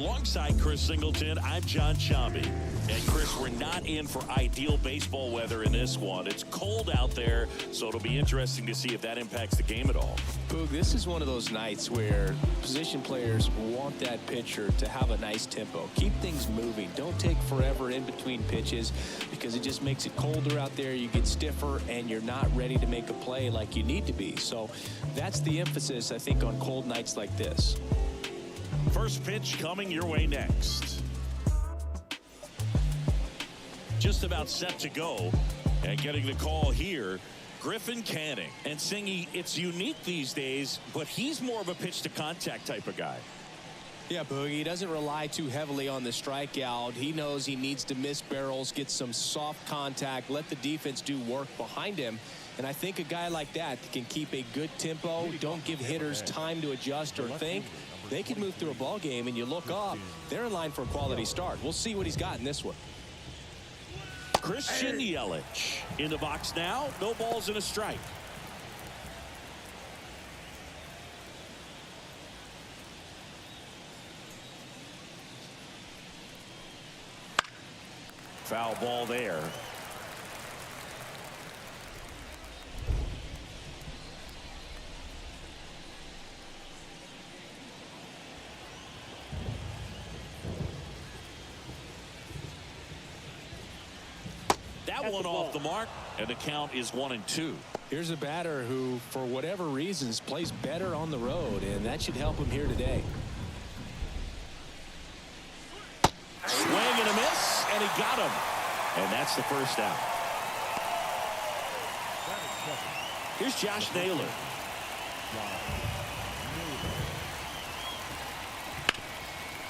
Alongside Chris Singleton, I'm John Chambi. And Chris, we're not in for ideal baseball weather in this one. It's cold out there, so it'll be interesting to see if that impacts the game at all. Boog, this is one of those nights where position players want that pitcher to have a nice tempo. Keep things moving. Don't take forever in between pitches because it just makes it colder out there. You get stiffer and you're not ready to make a play like you need to be. So that's the emphasis, I think, on cold nights like this. First pitch coming your way next. Just about set to go, and getting the call here, Griffin Canning. And Singy, it's unique these days, but he's more of a pitch to contact type of guy. Yeah, Boogie, he doesn't rely too heavily on the strikeout. He knows he needs to miss barrels, get some soft contact, let the defense do work behind him. And I think a guy like that can keep a good tempo, don't give hitters time to adjust or think. They can move through a ball game, and you look up, they're in line for a quality start. We'll see what he's got in this one. Christian Yelich in the box now. No balls and a strike. Foul ball there. That one off the mark, and the count is 1-2. Here's a batter who, for whatever reasons, plays better on the road, and that should help him here today. Swing and a miss, and he got him. And that's the first out. Here's Josh Naylor.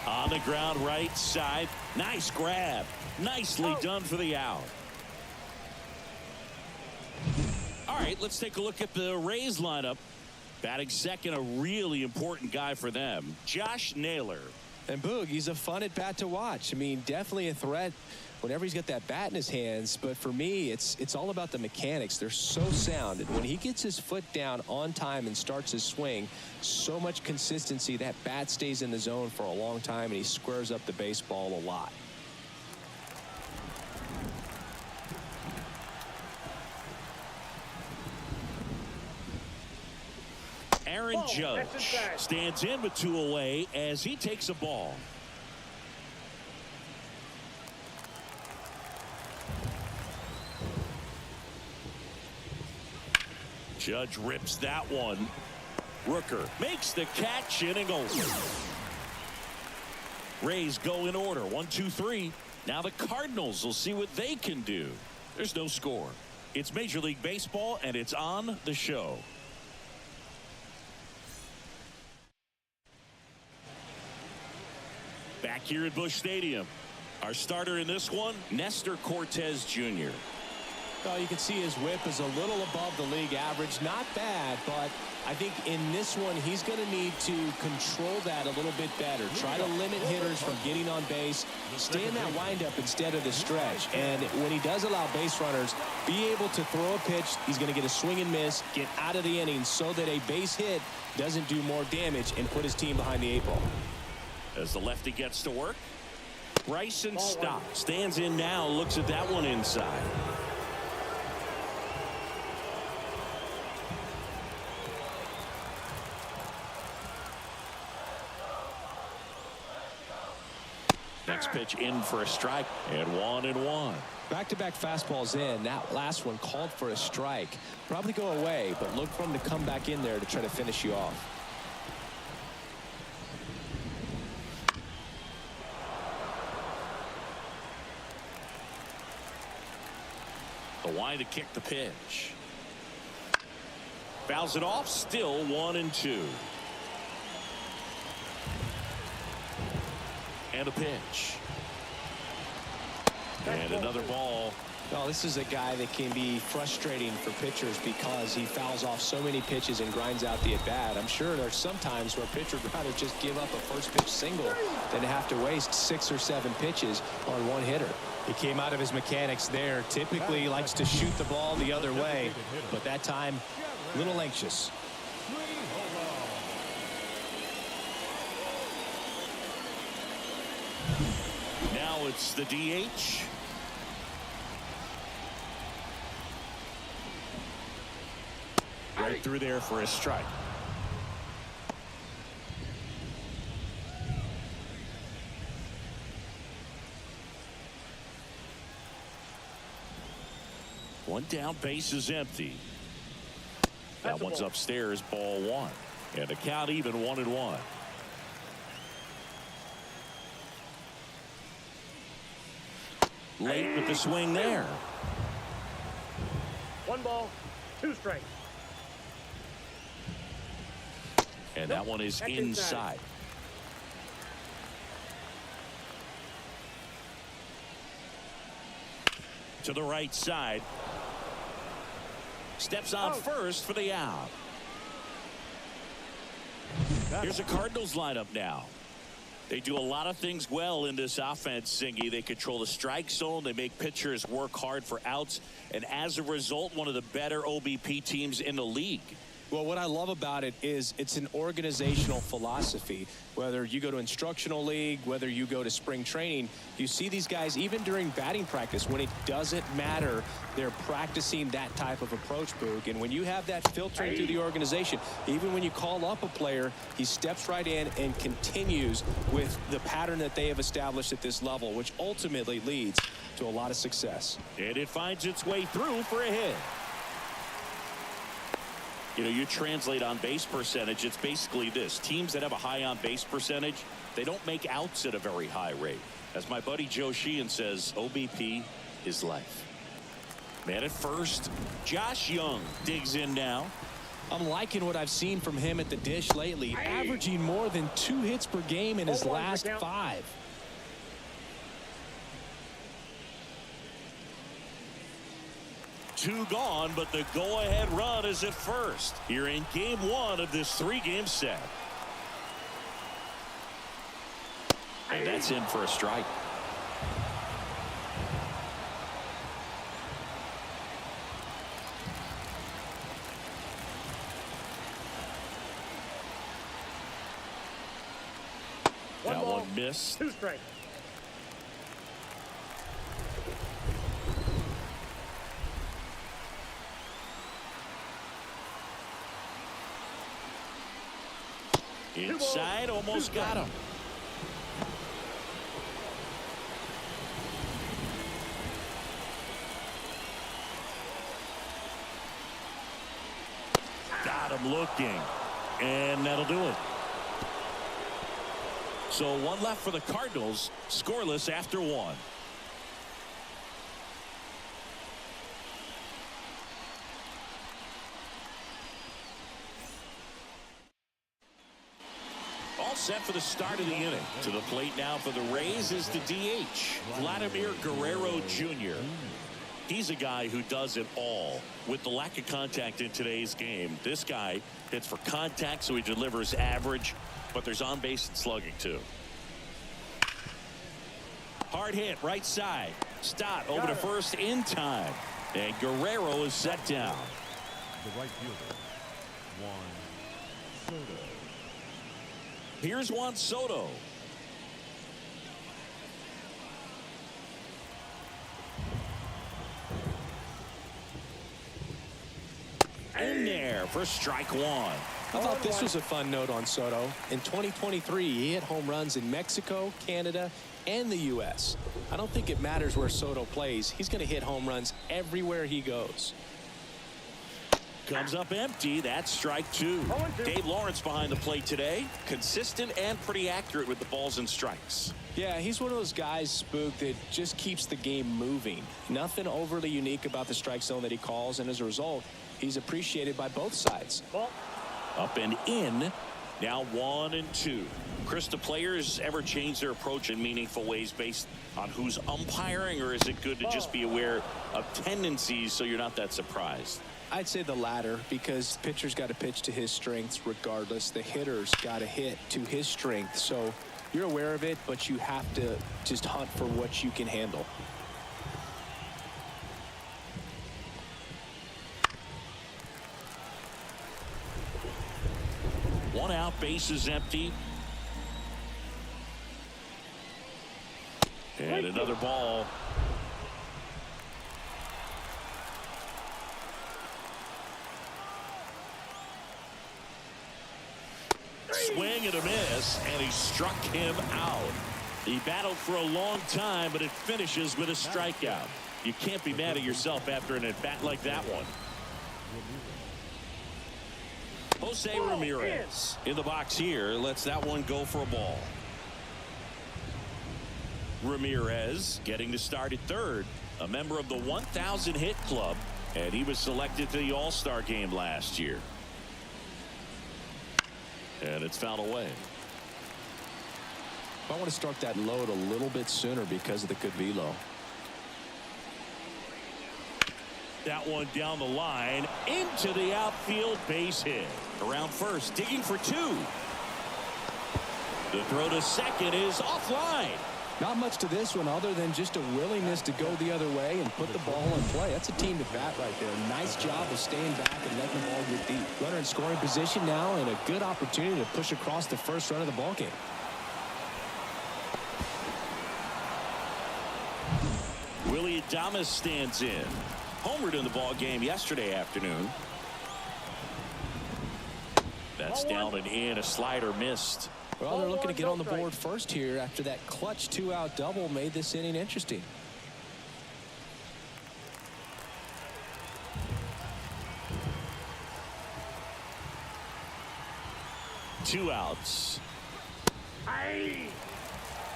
On the ground right side. Nice grab. Nicely done for the out. All right, let's take a look at the Rays lineup. Batting second, a really important guy for them, Josh Naylor. And Boog, he's a fun at bat to watch. I mean, definitely a threat whenever he's got that bat in his hands. But for me, it's all about the mechanics. They're so sound. And when he gets his foot down on time and starts his swing, so much consistency, that bat stays in the zone for a long time, and he squares up the baseball a lot. Aaron Judge stands in with 2 away as he takes a ball. Judge rips that one. Rooker makes the catch, inning over. Rays go in order, 1, 2, 3. Now the Cardinals will see what they can do. There's no score. It's Major League Baseball, and it's on the show. Back here at Busch Stadium, our starter in this one, Nestor Cortez Jr. Well, you can see his whip is a little above the league average. Not bad, but I think in this one, he's going to need to control that a little bit better. Try to limit hitters from getting on base. Stay in that windup instead of the stretch. And when he does allow base runners, be able to throw a pitch. He's going to get a swing and miss, get out of the inning so that a base hit doesn't do more damage and put his team behind the 8 ball. As the lefty gets to work, Bryson Stott stands in now, looks at that one inside. Next pitch in for a strike, and 1-1. Back-to-back fastballs in. That last one called for a strike. Probably go away, but look for him to come back in there to try to finish you off. The wide to kick the pitch. Fouls it off, still 1-2. And a pitch. And another ball. Well, this is a guy that can be frustrating for pitchers because he fouls off so many pitches and grinds out the at-bat. I'm sure there's some times where a pitcher would rather just give up a first pitch single than have to waste 6 or 7 pitches on one hitter. He came out of his mechanics there. Typically likes to shoot the ball the other way, but that time a little anxious. now it's the DH. Right through there for a strike. One down, base is empty. That one's upstairs, ball one. And the count even 1-1. Late with the swing there. 1 ball, 2 strikes. And that one is inside. To the right side. Steps on first for the out. Here's the Cardinals lineup now. They do a lot of things well in this offense, Singy. They control the strike zone. They make pitchers work hard for outs. And as a result, one of the better OBP teams in the league. Well, what I love about it is it's an organizational philosophy. Whether you go to instructional league, whether you go to spring training, you see these guys even during batting practice when it doesn't matter. They're practicing that type of approach, Boog. And when you have that filtering through the organization, even when you call up a player, he steps right in and continues with the pattern that they have established at this level, which ultimately leads to a lot of success. And it finds its way through for a hit. You know, you translate on base percentage, it's basically this. Teams that have a high on base percentage, they don't make outs at a very high rate. As my buddy Joe Sheehan says, OBP is life. Man at first, Josh Young digs in now. I'm liking what I've seen from him at the dish lately, averaging more than 2 hits per game in his last 5. Two gone, but the go-ahead run is at first. Here in game 1 of this 3-game set. And that's in for a strike. That one missed. 2 strikes. Inside, almost got him. Got him looking. And that'll do it. So one left for the Cardinals, scoreless after 1. All set for the start of the inning. To the plate now for the Rays is the DH, Vladimir Guerrero Jr. He's a guy who does it all. With the lack of contact in today's game, this guy hits for contact, so he delivers average, but there's on base and slugging too. Hard hit, right side. Stott over to first in time. And Guerrero is set down. The right fielder, Juan Soto. Here's Juan Soto. In there for strike 1. I thought this was a fun note on Soto. In 2023, he hit home runs in Mexico, Canada, and the U.S. I don't think it matters where Soto plays. He's going to hit home runs everywhere he goes. Comes up empty. That's strike 2. Dave Lawrence behind the plate today. Consistent and pretty accurate with the balls and strikes. Yeah, he's one of those guys, Spook, that just keeps the game moving. Nothing overly unique about the strike zone that he calls, and as a result, he's appreciated by both sides. Up and in. Now 1-2. Chris, do players ever change their approach in meaningful ways based on who's umpiring, or is it good to just be aware of tendencies so you're not that surprised? I'd say the latter, because the pitcher's got to pitch to his strengths regardless. The hitter's got to hit to his strength. So you're aware of it, but you have to just hunt for what you can handle. One out, base is empty. And another ball. Swing and a miss, and he struck him out. He battled for a long time, but it finishes with a strikeout. You can't be mad at yourself after an at-bat like that one. Jose Ramirez in the box here lets that one go for a ball. Ramirez getting to start at third, a member of the 1,000 hit club, and he was selected to the All-Star game last year. And it's fouled away. I want to start that load a little bit sooner because of the good velo. That one down the line into the outfield, base hit. Around first, digging for two. The throw to second is offline. Not much to this one other than just a willingness to go the other way and put the ball in play. That's a team at bat right there. Nice job of staying back and letting the ball get deep. Runner in scoring position now, and a good opportunity to push across the first run of the ball game. Willie Adames stands in. Homered in the ball game yesterday afternoon. That's down and in. A slider missed. Well, they're looking to get on the board first here after that clutch two-out double made this inning interesting. Two outs.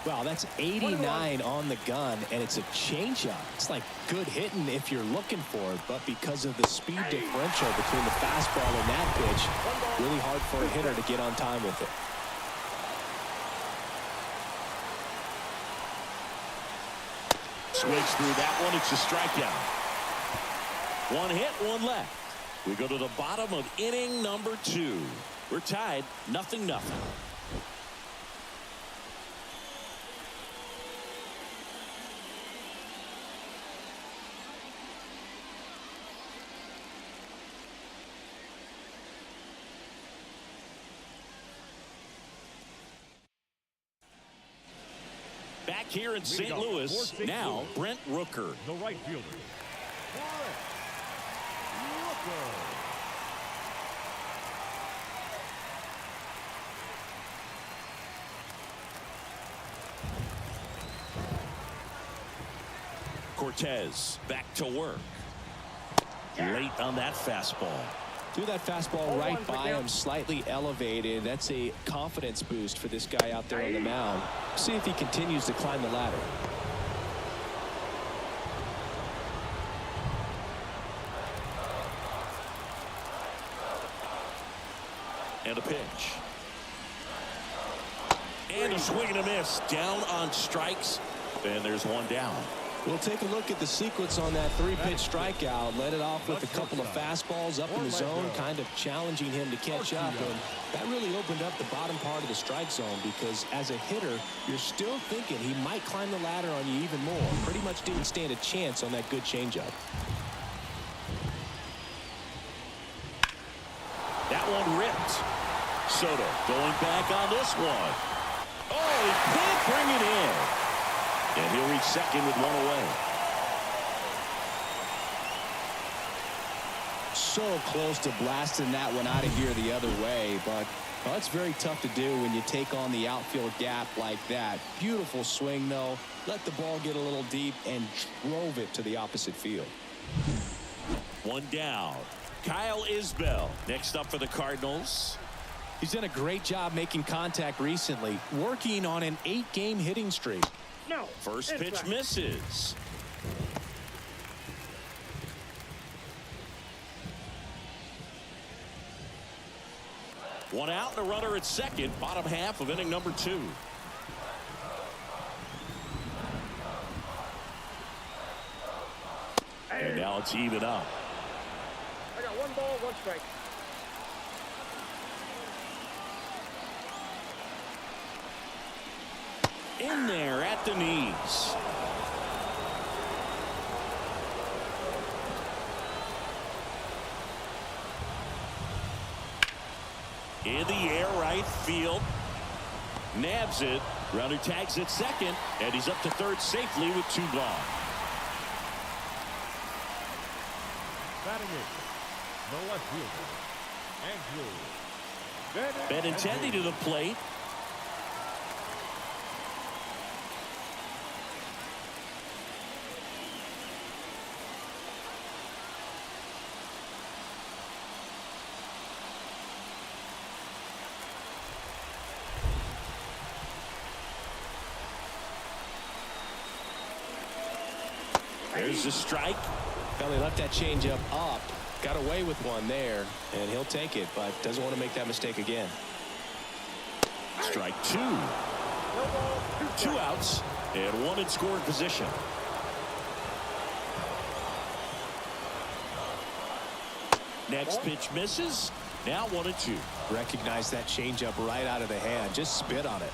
Wow, that's 89 on the gun, and it's a changeup. It's like good hitting if you're looking for it, but because of the speed differential between the fastball and that pitch, really hard for a hitter to get on time with it. Swings through that one. It's a strikeout. One hit, one left. We go to the bottom of inning number 2. We're tied 0-0. Back here in St. Louis, now Brent Rooker. The right fielder, Brent Rooker. Cortez back to work. Late on that fastball. Threw that fastball right by him, slightly elevated. That's a confidence boost for this guy out there on the mound. See if he continues to climb the ladder. And a pitch. And a swing and a miss. Down on strikes. And there's one down. We'll take a look at the sequence on that 3-pitch strikeout. Led it off with a couple of fastballs up in the zone, kind of challenging him to catch up. And that really opened up the bottom part of the strike zone because as a hitter, you're still thinking he might climb the ladder on you even more. Pretty much didn't stand a chance on that good changeup. That one ripped. Soto going back on this one. Oh, he can't bring it in. And he'll reach second with one away. So close to blasting that one out of here the other way, but well, it's very tough to do when you take on the outfield gap like that. Beautiful swing, though. Let the ball get a little deep and drove it to the opposite field. One down. Kyle Isbell next up for the Cardinals. He's done a great job making contact recently, working on an 8-game hitting streak. No. First pitch misses. One out and a runner at second. Bottom half of inning number 2. And now it's even up. I got 1 ball, 1 strike. In there at the knees. In the air, right field. Nabs it. Runner tags at second, and he's up to third safely with 2 gone. Batting it, the left fielder, Andrew Benintendi to the plate. There's a strike. Well, he left that changeup up. Got away with one there, and he'll take it, but doesn't want to make that mistake again. Strike 2. 2 outs and 1 in scoring position. Next pitch misses. Now 1-2. Recognize that changeup right out of the hand. Just spit on it.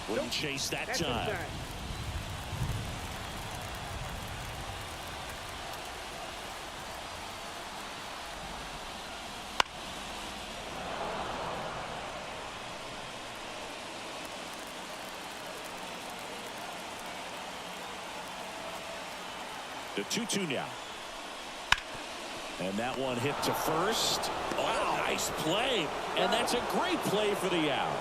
Wouldn't chase that time. The 2-2 now. And that one hit to first. Oh, nice play. And that's a great play for the out.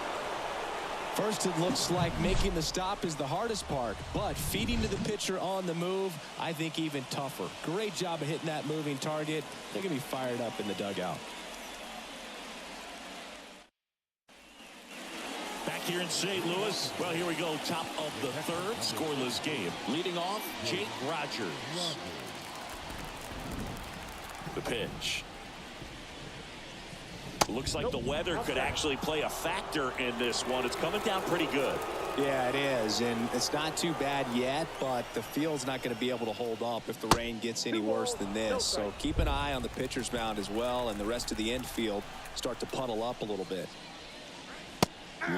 First, it looks like making the stop is the hardest part, but feeding to the pitcher on the move, I think even tougher. Great job of hitting that moving target. They're going to be fired up in the dugout. Back here in St. Louis. Well, here we go. Top of the third. Scoreless game. Leading off, Jake Rogers. The pitch. Looks like the weather could actually play a factor in this one. It's coming down pretty good. Yeah, it is, and it's not too bad yet, but the field's not going to be able to hold up if the rain gets any worse than this. So keep an eye on the pitcher's mound as well, and the rest of the infield start to puddle up a little bit.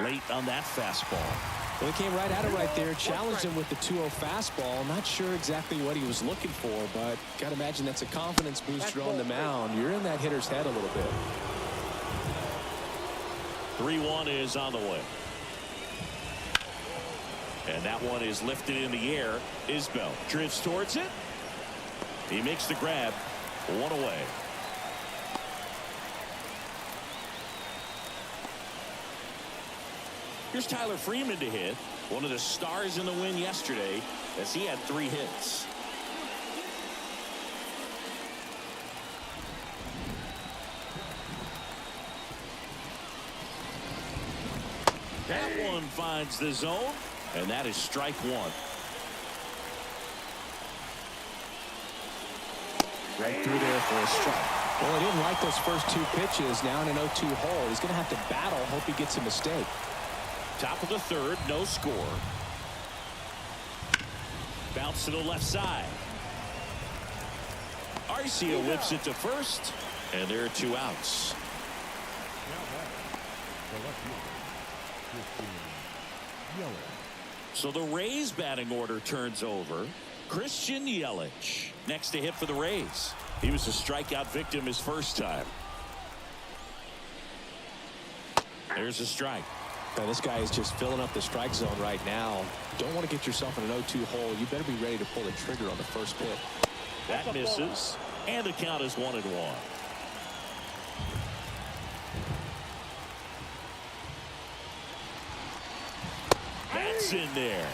Late on that fastball. Well, he came right at it right there, challenged him with the 2-0 fastball. Not sure exactly what he was looking for, but got to imagine that's a confidence booster on the mound. You're in that hitter's head a little bit. 3-1 is on the way. And that one is lifted in the air. Isbell drifts towards it. He makes the grab. 1 away. Here's Tyler Freeman to hit. One of the stars in the win yesterday as he had 3 hits. That one finds the zone, and that is strike 1. Right through there for a strike. Well, he didn't like those first 2 pitches. Now in an 0-2 hole. He's going to have to battle. Hope he gets a mistake. Top of the third, no score. Bounce to the left side. Arcia whips it to first, and there are 2 outs. So the Rays batting order turns over. Christian Yelich next to hit for the Rays. He was a strikeout victim his first time. There's a strike. Now, this guy is just filling up the strike zone right now. Don't want to get yourself in an 0-2 hole. You better be ready to pull the trigger on the first pitch. That misses, and the count is 1-1. That's in there.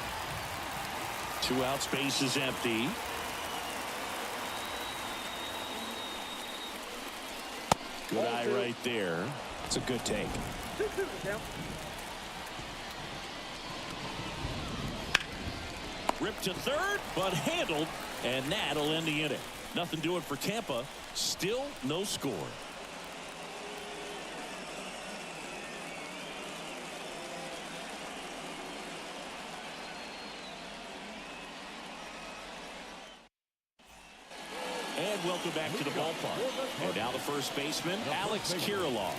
2 outs, base is empty. Good eye right there. It's a good take. 2-2 count. Ripped to third, but handled, and that'll end the inning. Nothing doing for Tampa. Still no score. And welcome back to the ballpark. And now the first baseman, Alex Kirilloff.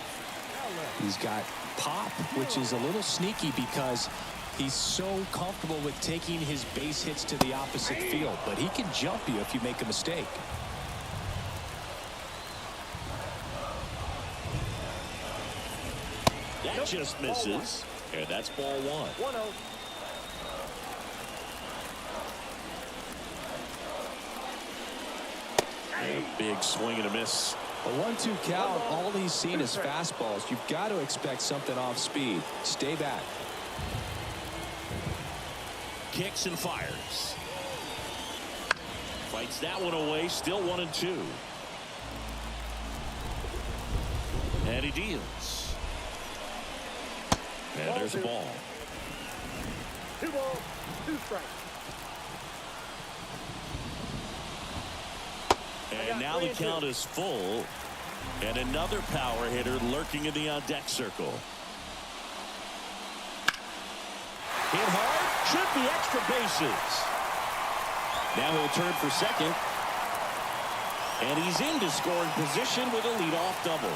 He's got pop, which is a little sneaky because he's so comfortable with taking his base hits to the opposite field, but he can jump you if you make a mistake. just misses. And that's ball one. 1-0. And a big swing and a miss. A 1-2 count. All he's seen is fastballs. You've got to expect something off speed. Stay back. Kicks and fires. Fights that one away. Still 1-2. And he deals. And there's a ball. 2 balls, 2 strikes. And now the count is full. And another power hitter lurking in the on-deck circle. Hit hard. Should be extra bases. Now he'll turn for second. And he's into scoring position with a leadoff double.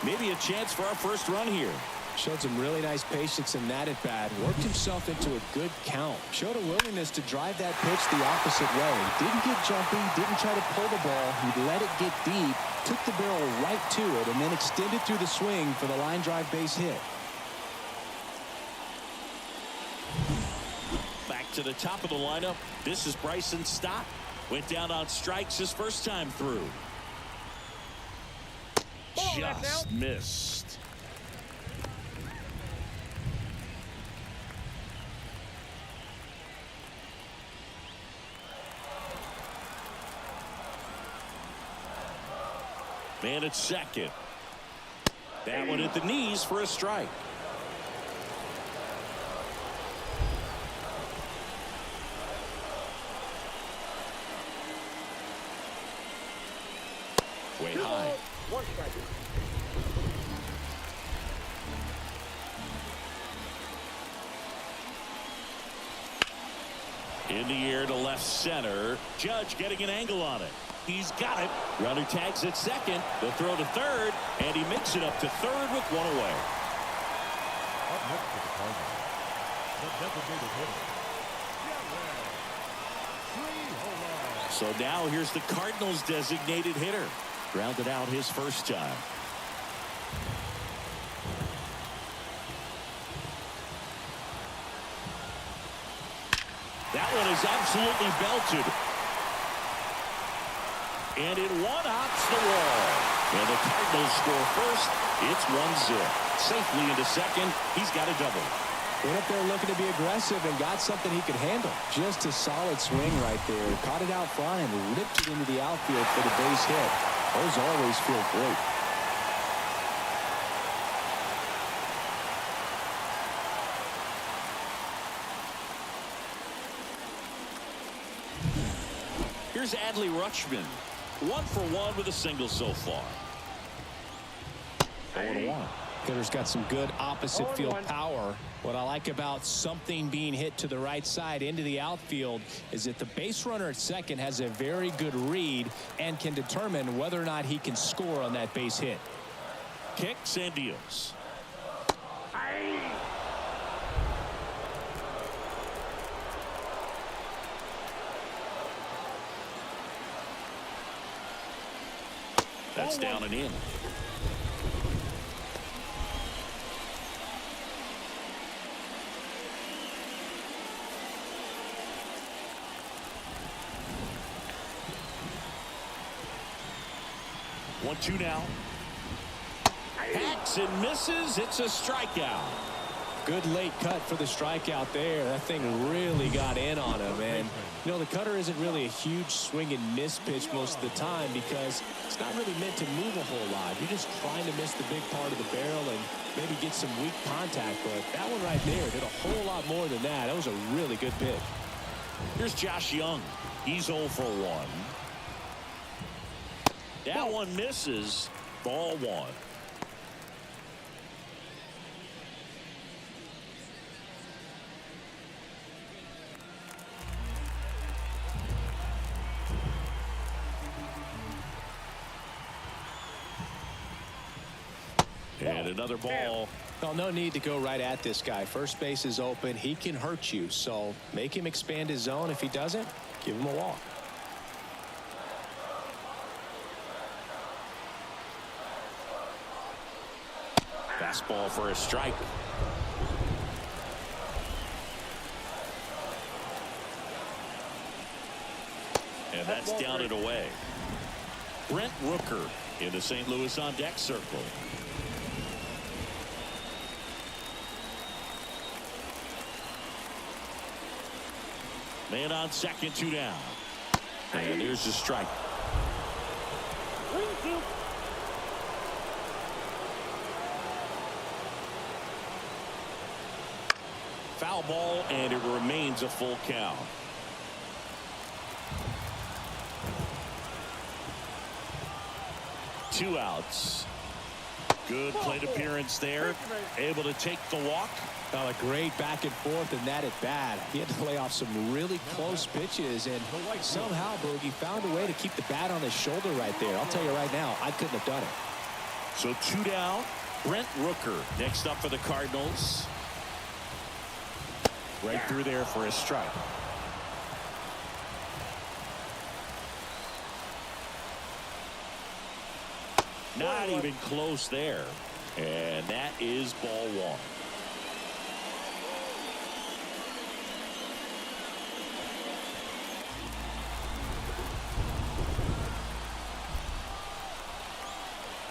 Maybe a chance for our first run here. Showed some really nice patience in that at bat. Worked himself into a good count. Showed a willingness to drive that pitch the opposite way. Didn't get jumpy. Didn't try to pull the ball. He let it get deep. Took the barrel right to it and then extended through the swing for the line drive base hit. Back to the top of the lineup. This is Bryson Stott. Went down on strikes his first time through. Just missed. Man at second. That one at the knees for a strike. Way high. 1 strike. In the air to left center. Judge getting an angle on it. He's got it. Runner tags at second. The throw to third. And he makes it up to third with one away. Up next for the Cardinals, the designated hitter. So now here's the Cardinals designated hitter. Grounded out his first time. That one is absolutely belted. And it one-hops the wall. And the Cardinals score first. It's 1-0. Safely into second. He's got a double. Went up there looking to be aggressive and got something he could handle. Just a solid swing right there. Caught it out front and ripped it into the outfield for the base hit. Those always feel great. Here's Adley Rutschman. 1 for 1 with a single so far. 0-1. Hitter's got some good opposite field power. What I like about something being hit to the right side into the outfield is that the base runner at second has a very good read and can determine whether or not he can score on that base hit. Kicks and deals. That's down and in. One, two now. Hacks and misses. It's a strikeout. Good late cut for the strikeout there. That thing really got in on him. And, you know, the cutter isn't really a huge swing and miss pitch most of the time because it's not really meant to move a whole lot. You're just trying to miss the big part of the barrel and maybe get some weak contact. But that one right there did a whole lot more than that. That was a really good pitch. Here's Josh Young. He's 0 for 1. That one misses. Ball 1. And another ball. Well, no need to go right at this guy. First base is open. He can hurt you. So make him expand his zone. If he doesn't, give him a walk. fastball for a strike. And that's down and away. Brent Rooker in the St. Louis on deck circle. Man on second, 2 down. And there's the strike. Foul ball, and it remains a full count. Two outs. Good plate appearance there. Able to take the walk. Well, a great back and forth, and that at bat. He had to lay off some really close pitches, and somehow, Boogie found a way to keep the bat on his shoulder right there. I'll tell you right now, I couldn't have done it. So 2 down. Brent Rooker next up for the Cardinals. Right through there for a strike. Not even close there. And that is ball 1.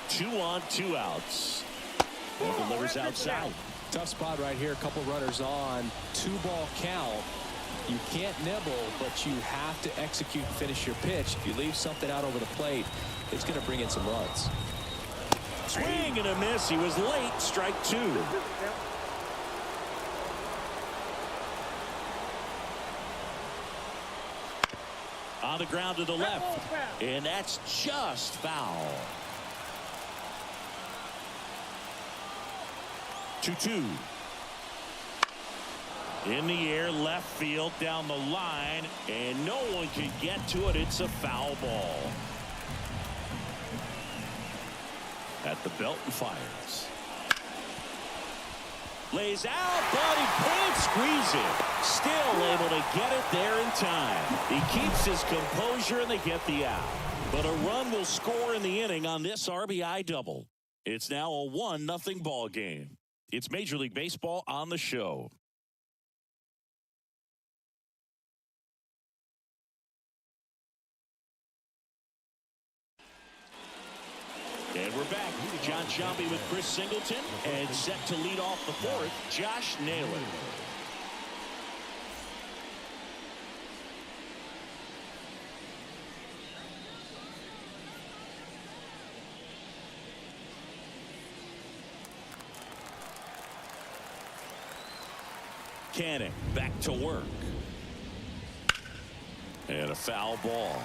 Two on, 2 outs. And delivers outside. Tough spot right here. A couple runners on. 2-ball count. You can't nibble, but you have to execute and finish your pitch. If you leave something out over the plate, it's going to bring in some runs. Swing and a miss. He was late. Strike 2. On the ground to the left. And that's just foul. 2-2. In the air, left field, down the line, and no one can get to it. It's a foul ball. At the belt and fires. Lays out, but he can't squeeze it. Still able to get it there in time. He keeps his composure, and they get the out. But a run will score in the inning on this RBI double. It's now a 1-0 ball game. It's Major League Baseball on the show. And we're back. John Sciambi with Chris Singleton, and set to lead off the 4th, Josh Naylor. Canning back to work. And a foul ball.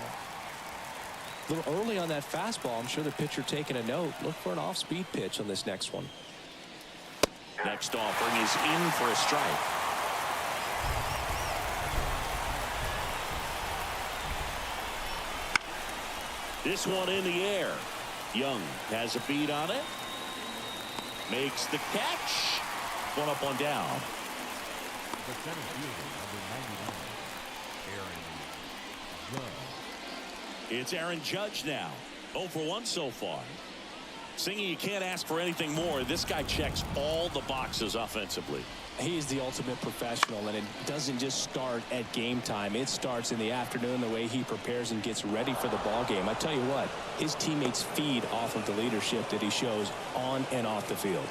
A little early on that fastball. I'm sure the pitcher taking a note. Look for an off-speed pitch on this next one. Next offering is in for a strike. This one in the air. Young has a beat on it. Makes the catch. One up, one down. The center fielder, number 99, Aaron Judge. It's Aaron Judge now. 0 for 1 so far. Singy, you can't ask for anything more. This guy checks all the boxes offensively. He's the ultimate professional, and it doesn't just start at game time. It starts in the afternoon, the way he prepares and gets ready for the ball game. I tell you what, his teammates feed off of the leadership that he shows on and off the field.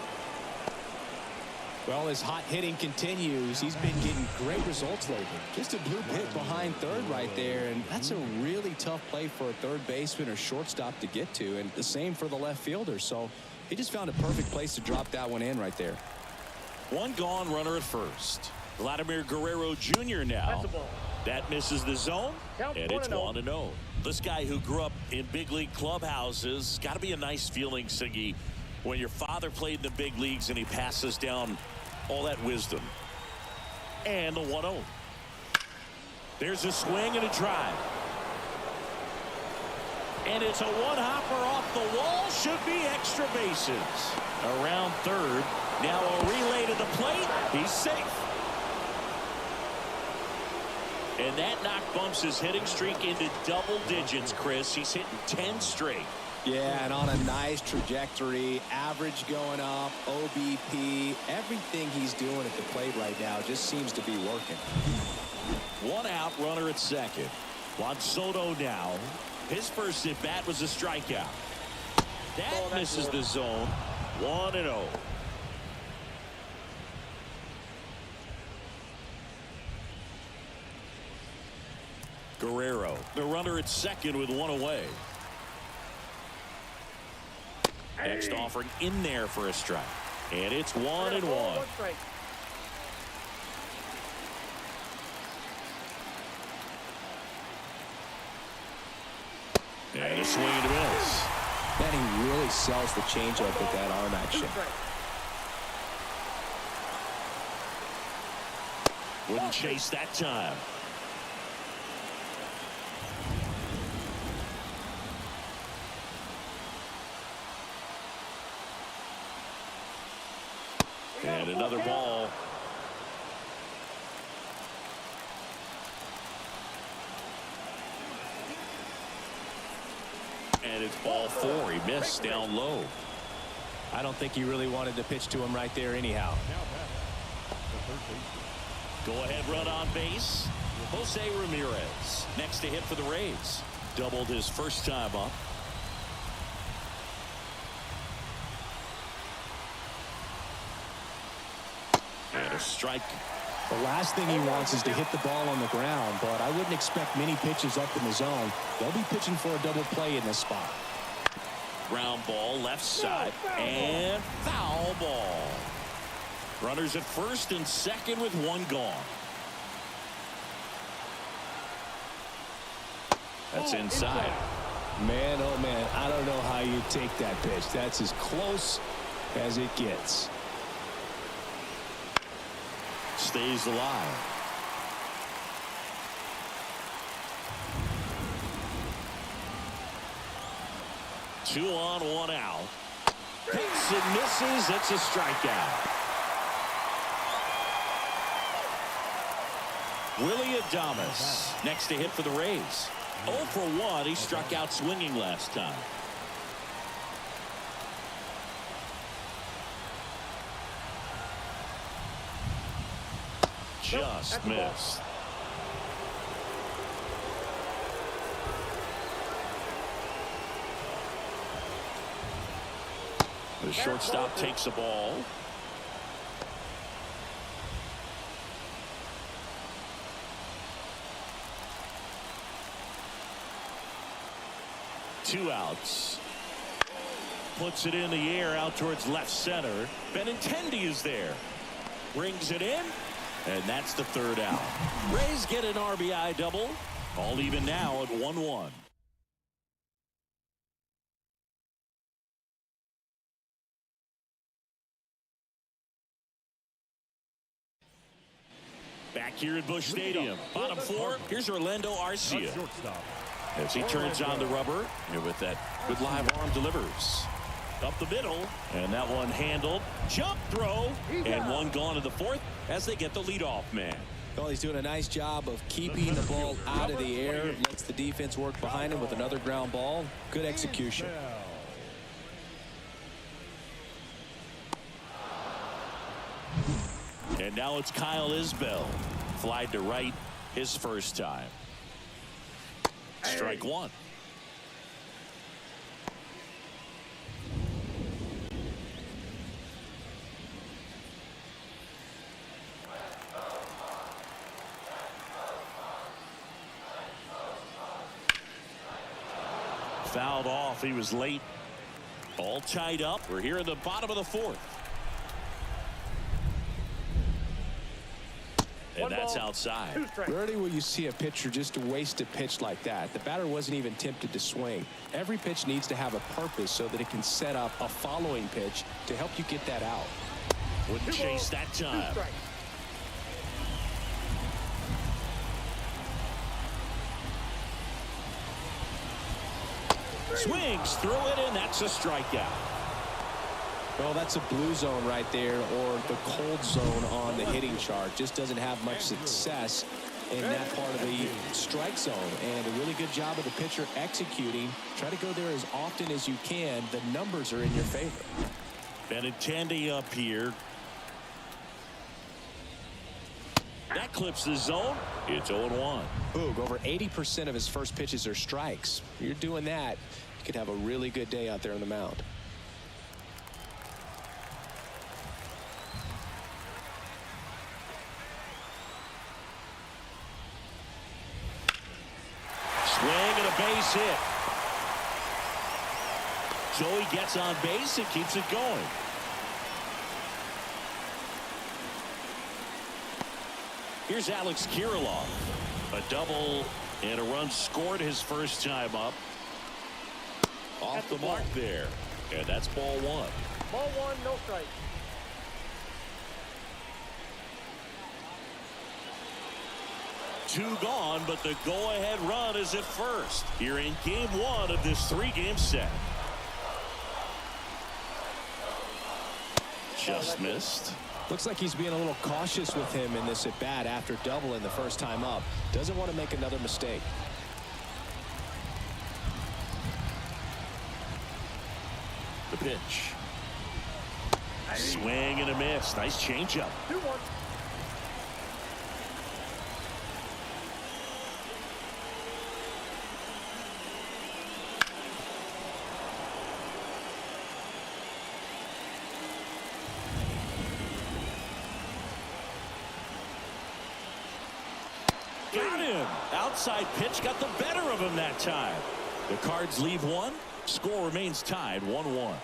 Well, his hot hitting continues. He's been getting great results lately. Just a blue hit behind third right there, and that's a really tough play for a third baseman or shortstop to get to, and the same for the left fielder. So he just found a perfect place to drop that one in right there. One gone, runner at first. Vladimir Guerrero Jr. now. That misses the zone, and it's 1-0. This guy who grew up in big league clubhouses, got to be a nice feeling, Singy, when your father played in the big leagues and he passes down all that wisdom. And the 1-0. There's a swing and a drive. And it's a one-hopper off the wall. Should be extra bases. Around third. Now a relay to the plate. He's safe. And that knock bumps his hitting streak into double digits, Chris. He's hitting 10 straight. Yeah, and on a nice trajectory, average going up, OBP, everything he's doing at the plate right now just seems to be working. One out, runner at second. Juan Soto now. His first at bat was a strikeout. That misses the zone. 1-0. Guerrero, the runner at second with one away. Next offering in there for a strike. And it's 1-1. And a swing and a miss. Man, he really sells the changeup with that arm action. Wouldn't chase that time. And another ball. And it's ball 4. He missed down low. I don't think he really wanted to pitch to him right there anyhow. Go ahead run on base. Jose Ramirez next to hit for the Rays. Doubled his first time up. And a strike. The last thing he wants is to hit the ball on the ground, but I wouldn't expect many pitches up in the zone. They'll be pitching for a double play in this spot. Ground ball left side and foul ball. Runners at first and second with one gone. That's inside. Man, oh man, I don't know how you take that pitch. That's as close as it gets. Stays alive. Two on, one out. Hits and misses. It's a strikeout. Willie Adames next to hit for the Rays. 0 for 1. He struck out swinging last time. Just missed. The shortstop takes the ball. Two outs. Puts it in the air out towards left center. Benintendi is there. Brings it in. And that's the third out. Rays get an RBI double. All even now at 1-1. Back here at Busch Stadium. Bottom 4. Here's Orlando Arcia. As he turns on the rubber. And with that good live arm delivers. Up the middle. And that one handled. Jump throw. And one gone to the 4th as they get the leadoff man. Well, he's doing a nice job of keeping the ball out of the air. Lets the defense work behind him with another ground ball. Good execution. And now it's Kyle Isbell. Flied to right his first time. Strike one. Fouled off. He was late. All tied up. We're here in the bottom of the 4th. And that's outside. Rarely will you see a pitcher just waste a pitch like that. The batter wasn't even tempted to swing. Every pitch needs to have a purpose so that it can set up a following pitch to help you get that out. Wouldn't chase that time. Swings through it, and that's a strikeout. Well, that's a blue zone right there, or the cold zone on the hitting chart. Just doesn't have much success in that part of the strike zone. And a really good job of the pitcher executing. Try to go there as often as you can. The numbers are in your favor. Benintendi up here. That clips the zone. It's 0-1. Boog, over 80% of his first pitches are strikes. If you're doing that, you could have a really good day out there on the mound. Swing and a base hit. Joey gets on base and keeps it going. Here's Alex Kirilloff. A double and a run scored his first time up. Off the mark there. And that's ball one. Ball one, no strike. Two gone, but the go-ahead run is at first here in game one of this three-game set. Just missed. Looks like he's being a little cautious with him in this at-bat after doubling the first time up. Doesn't want to make another mistake. The pitch. Swing and a miss. Nice changeup. 2-1. Got him. Outside pitch got the better of him that time. The Cards leave one. Score remains tied 1-1.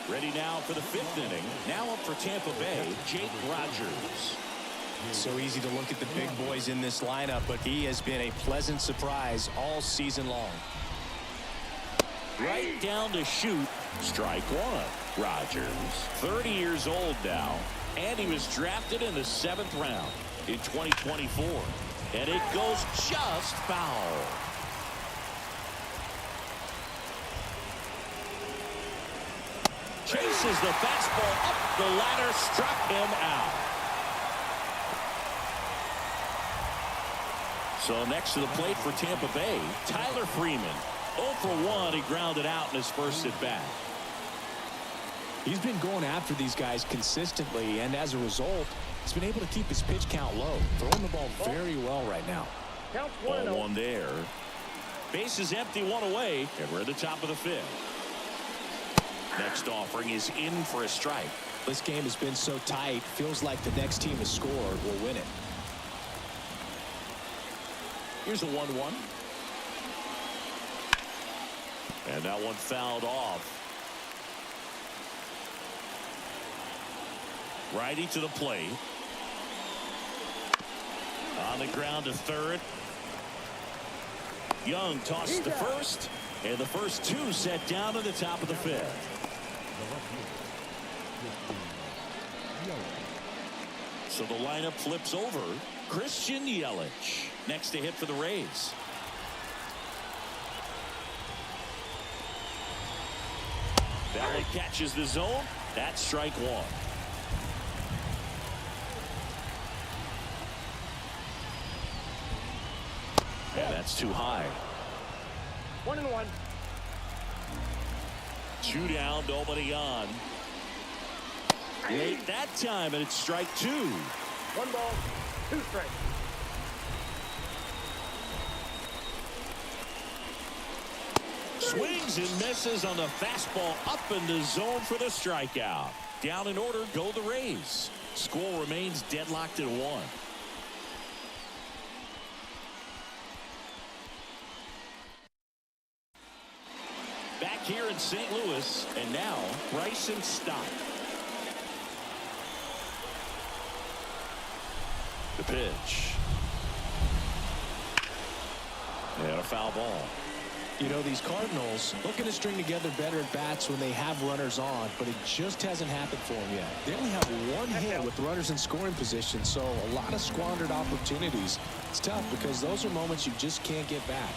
Ready now for the fifth inning. Now up for Tampa Bay, Jake Rogers. So easy to look at the big boys in this lineup, but he has been a pleasant surprise all season long. Right down to shoot. Strike one. Rogers, 30 years old now, and he was drafted in the 7th round in 2024. And it goes just foul. Chases the fastball up the ladder, struck him out. So next to the plate for Tampa Bay, Tyler Freeman. 0 for 1, he grounded out in his first at bat. He's been going after these guys consistently, and as a result, he's been able to keep his pitch count low, throwing the ball very well right now. Count Ball one there. Base is empty, one away, and we're at the top of the 5th. Next offering is in for a strike. This game has been so tight, feels like the next team to score will win it. Here's a 1-1. And that one fouled off. Righty to the plate. On the ground to third. Young tosses to first. And the first two set down to the top of the 5th. So the lineup flips over. Christian Yelich next to hit for the Rays. Valley catches the zone. That's strike one. And that's too high. 1-1. 2 down, nobody on. Late that time, and it's strike 2. 1 ball, 2 strikes. Swings and misses on the fastball up in the zone for the strikeout. Down in order go the Rays. Score remains deadlocked at 1. Back here in St. Louis, and now Bryson Stott. The pitch. And a foul ball. You know, these Cardinals looking to string together better at bats when they have runners on, but it just hasn't happened for them yet. They only have 1 hit with runners in scoring position, so a lot of squandered opportunities. It's tough because those are moments you just can't get back.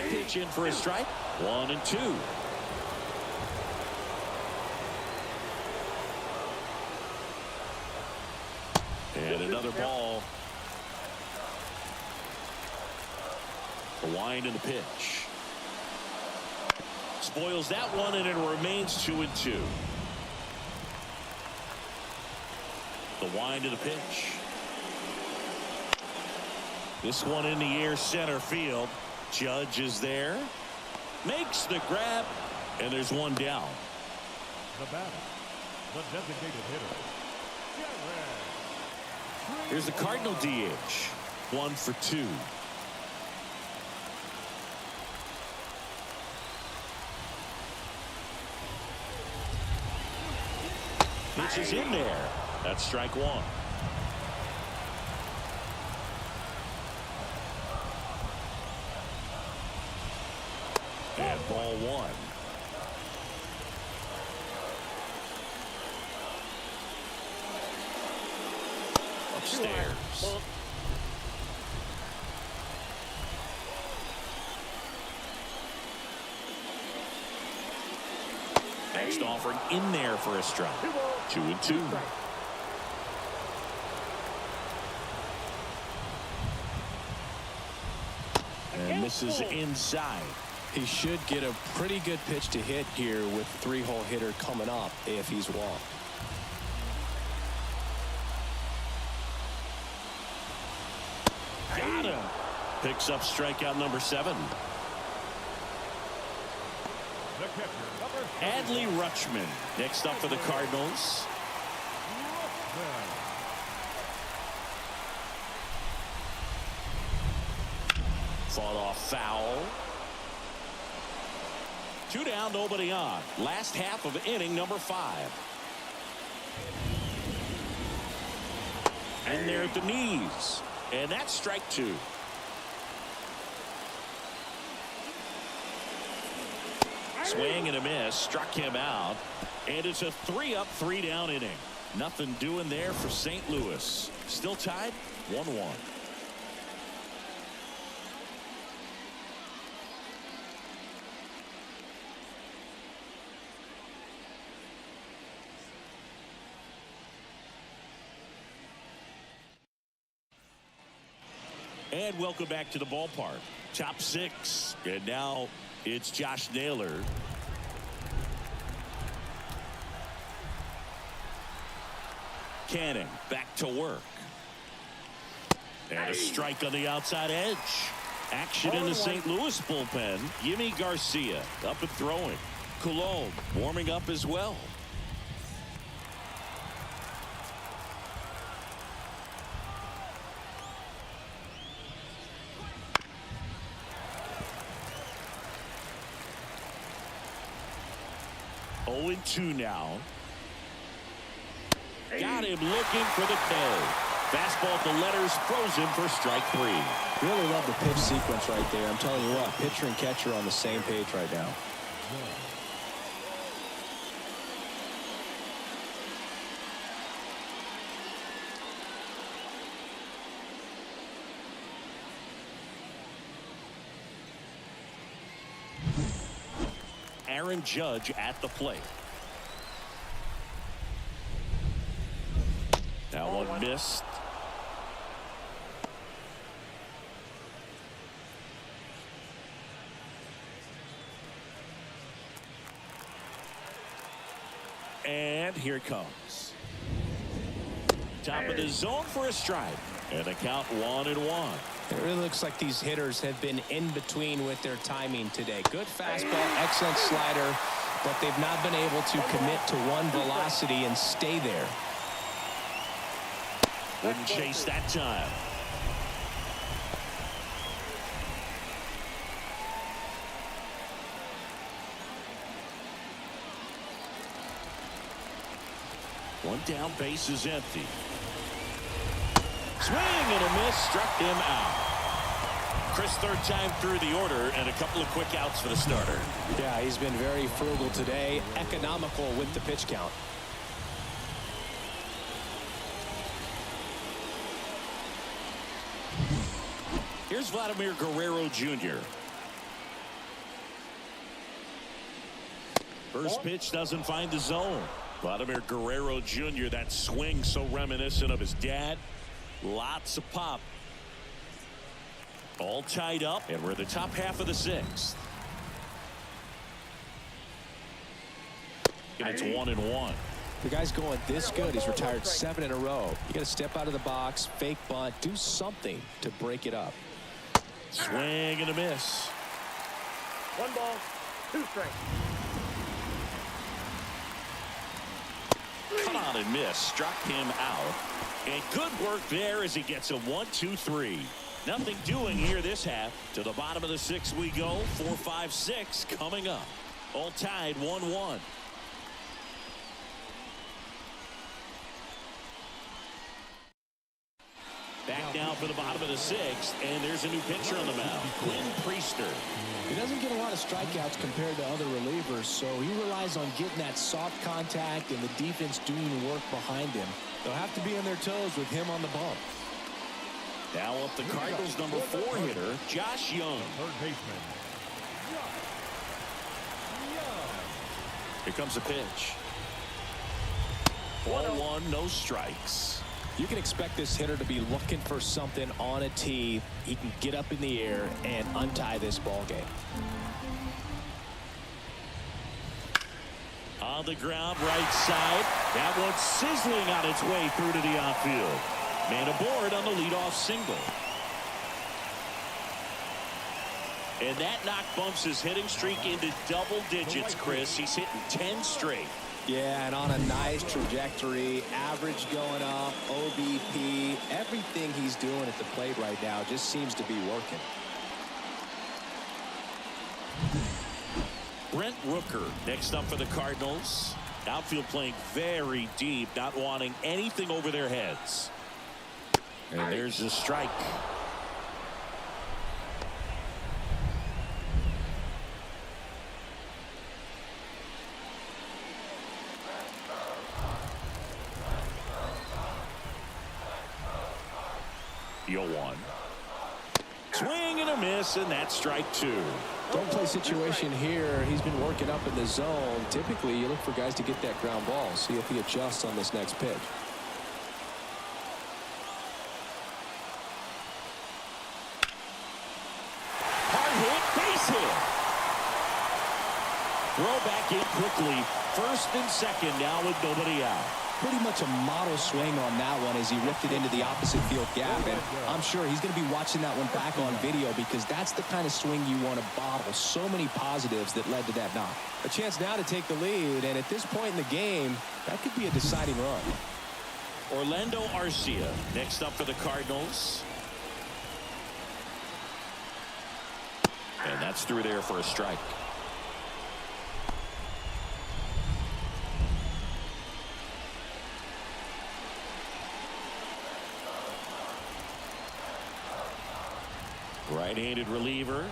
Pitch in for a strike. 1 and 2. And another ball. The wind and the pitch. Spoils that one, and it remains 2-2. The wind and the pitch. This one in the air, center field. Judge is there. Makes the grab, and there's one down. The batter, the designated hitter. Here's the Cardinal DH. 1 for 2. Pitch is in there. That's strike 1. And ball 1. Upstairs. Next offering in there for a strike. 2-2. And misses inside. He should get a pretty good pitch to hit here with 3-hole hitter coming up if he's walked. Got him. Picks up strikeout number 7. The catcher, number Adley Rutschman next up for the Cardinals. Fought off foul. 2 down, nobody on. Last half of inning number 5. And they're at the knees. And that's strike 2. Swing and a miss. Struck him out. And it's a 3-up, 3-down inning. Nothing doing there for St. Louis. Still tied 1-1. And welcome back to the ballpark. Top 6. And now it's Josh Naylor. Canning back to work. And a strike on the outside edge. Action in the St. Louis bullpen. Yimi Garcia up and throwing. Cologne warming up as well. Oh, 2 now. Got him looking for the K. Fastball at the letters, throws him for strike 3. Really love the pitch sequence right there. I'm telling you what, pitcher and catcher on the same page right now. Aaron Judge at the plate. That one missed. And here it comes. Top of the zone for a strike. And the count 1-1. It really looks like these hitters have been in between with their timing today. Good fastball, excellent slider, but they've not been able to commit to one velocity and stay there. Wouldn't chase that time. One down, base is empty. Swing and a miss, struck him out. Chris, third time through the order, and a couple of quick outs for the starter. Yeah, he's been very frugal today, economical with the pitch count. Here's Vladimir Guerrero Jr. First pitch doesn't find the zone. Vladimir Guerrero Jr., that swing so reminiscent of his dad. Lots of pop. All tied up, and we're in the top half of the sixth. And it's 1-1. The guy's going this good. He's retired 7 in a row. You got to step out of the box, fake bunt, do something to break it up. Swing and a miss. 1 ball, 2 strikes. Cut on and miss. Struck him out. And good work there as he gets a 1-2-3. Nothing doing here this half. To the bottom of the sixth we go. 4-5-6 coming up. All tied 1-1. Back now for the bottom of the sixth, and there's a new pitcher on the mound, Quinn Priester. He doesn't get a lot of strikeouts compared to other relievers, so he relies on getting that soft contact and the defense doing the work behind him. They'll have to be on their toes with him on the bump. Now up the Cardinals' number 4 hitter, Josh Young. Third baseman. Here comes a pitch. Ball 1, no strikes. You can expect this hitter to be looking for something on a tee. He can get up in the air and untie this ball game. On the ground, right side. That one's sizzling on its way through to the outfield. Man aboard on the leadoff single. And that knock bumps his hitting streak into double digits, Chris. He's hitting 10 straight. Yeah, and on a nice trajectory, average going up, OBP, everything he's doing at the plate right now just seems to be working. Brent Rooker next up for the Cardinals. Outfield playing very deep, not wanting anything over their heads. And there's the strike. Yo 1. Swing and a miss, and that's strike 2. Don't play situation here. He's been working up in the zone. Typically, you look for guys to get that ground ball. See if he adjusts on this next pitch. Hard hit, base hit. Throw back in quickly. First and second now with nobody out. Pretty much a model swing on that one as he ripped it into the opposite field gap. And I'm sure he's going to be watching that one back on video because that's the kind of swing you want to bottle. So many positives that led to that knock. A chance now to take the lead, and at this point in the game, that could be a deciding run. Orlando Arcia next up for the Cardinals. And that's through there for a strike. Right-handed reliever.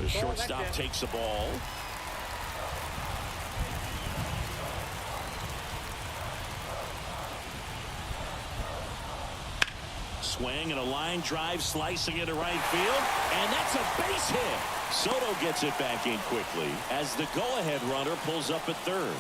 The shortstop takes the ball. Swing and a line drive slicing into right field. And that's a base hit. Soto gets it back in quickly as the go-ahead runner pulls up at third.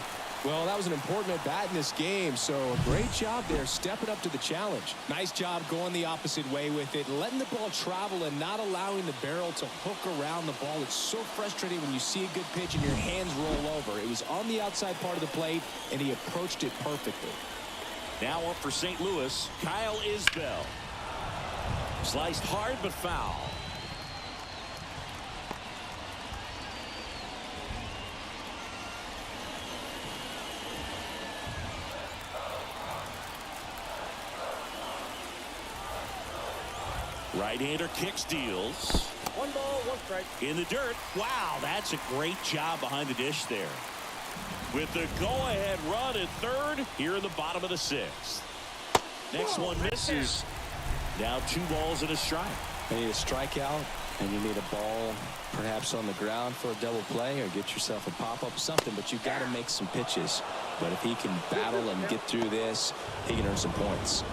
Well, that was an important at-bat in this game, so a great job there stepping up to the challenge. Nice job going the opposite way with it, letting the ball travel and not allowing the barrel to hook around the ball. It's so frustrating when you see a good pitch and your hands roll over. It was on the outside part of the plate, and he approached it perfectly. Now up for St. Louis, Kyle Isbell. Sliced hard but foul. Right-hander kicks, deals. 1 ball, 1 strike. In the dirt. Wow, that's a great job behind the dish there. With the go-ahead run at third here in the bottom of the sixth. Next one misses. Now 2 balls and a strike. You need a strikeout, and you need a ball perhaps on the ground for a double play or get yourself a pop-up, something, but you've got to make some pitches. But if he can battle and get through this, he can earn some points.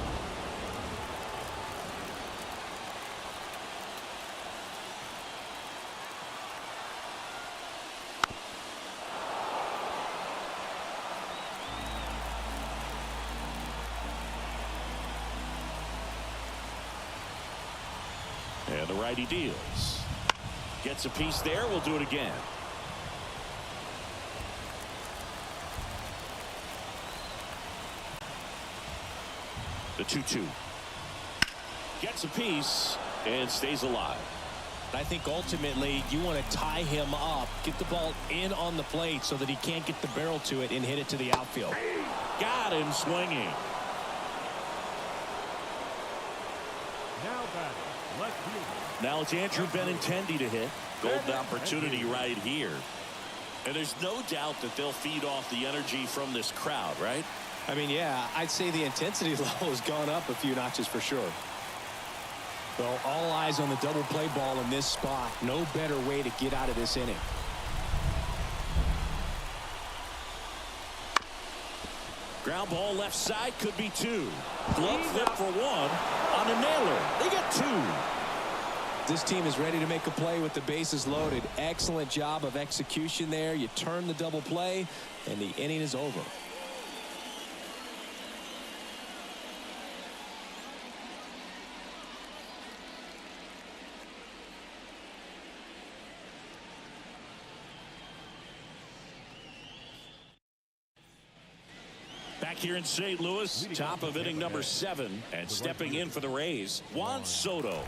And the righty deals. Gets a piece there. We'll do it again. The 2-2. Gets a piece and stays alive. I think ultimately you want to tie him up, get the ball in on the plate so that he can't get the barrel to it and hit it to the outfield. Got him swinging. Now batting, left fielder. Now it's Andrew Benintendi to hit. Golden opportunity right here. And there's no doubt that they'll feed off the energy from this crowd, right? I mean, yeah, I'd say the intensity level has gone up a few notches for sure. Well, all eyes on the double play ball in this spot. No better way to get out of this inning. Ground ball left side, could be two. Glove flip for one on a nailer. They get two. This team is ready to make a play with the bases loaded. Excellent job of execution there. You turn the double play, and the inning is over. Back here in St. Louis, top of inning number 7, and stepping in for the Rays, Juan Soto.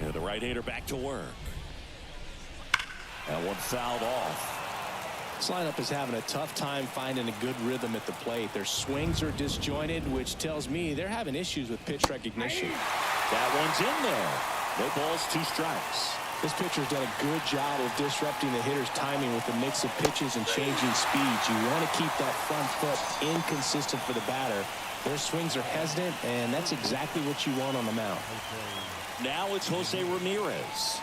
And the right-hander back to work. And one fouled off. This lineup is having a tough time finding a good rhythm at the plate. Their swings are disjointed, which tells me they're having issues with pitch recognition. That one's in there. No balls, 2 strikes. This pitcher's done a good job of disrupting the hitter's timing with a mix of pitches and changing speeds. You want to keep that front foot inconsistent for the batter. Their swings are hesitant, and that's exactly what you want on the mound. Now it's Jose Ramirez.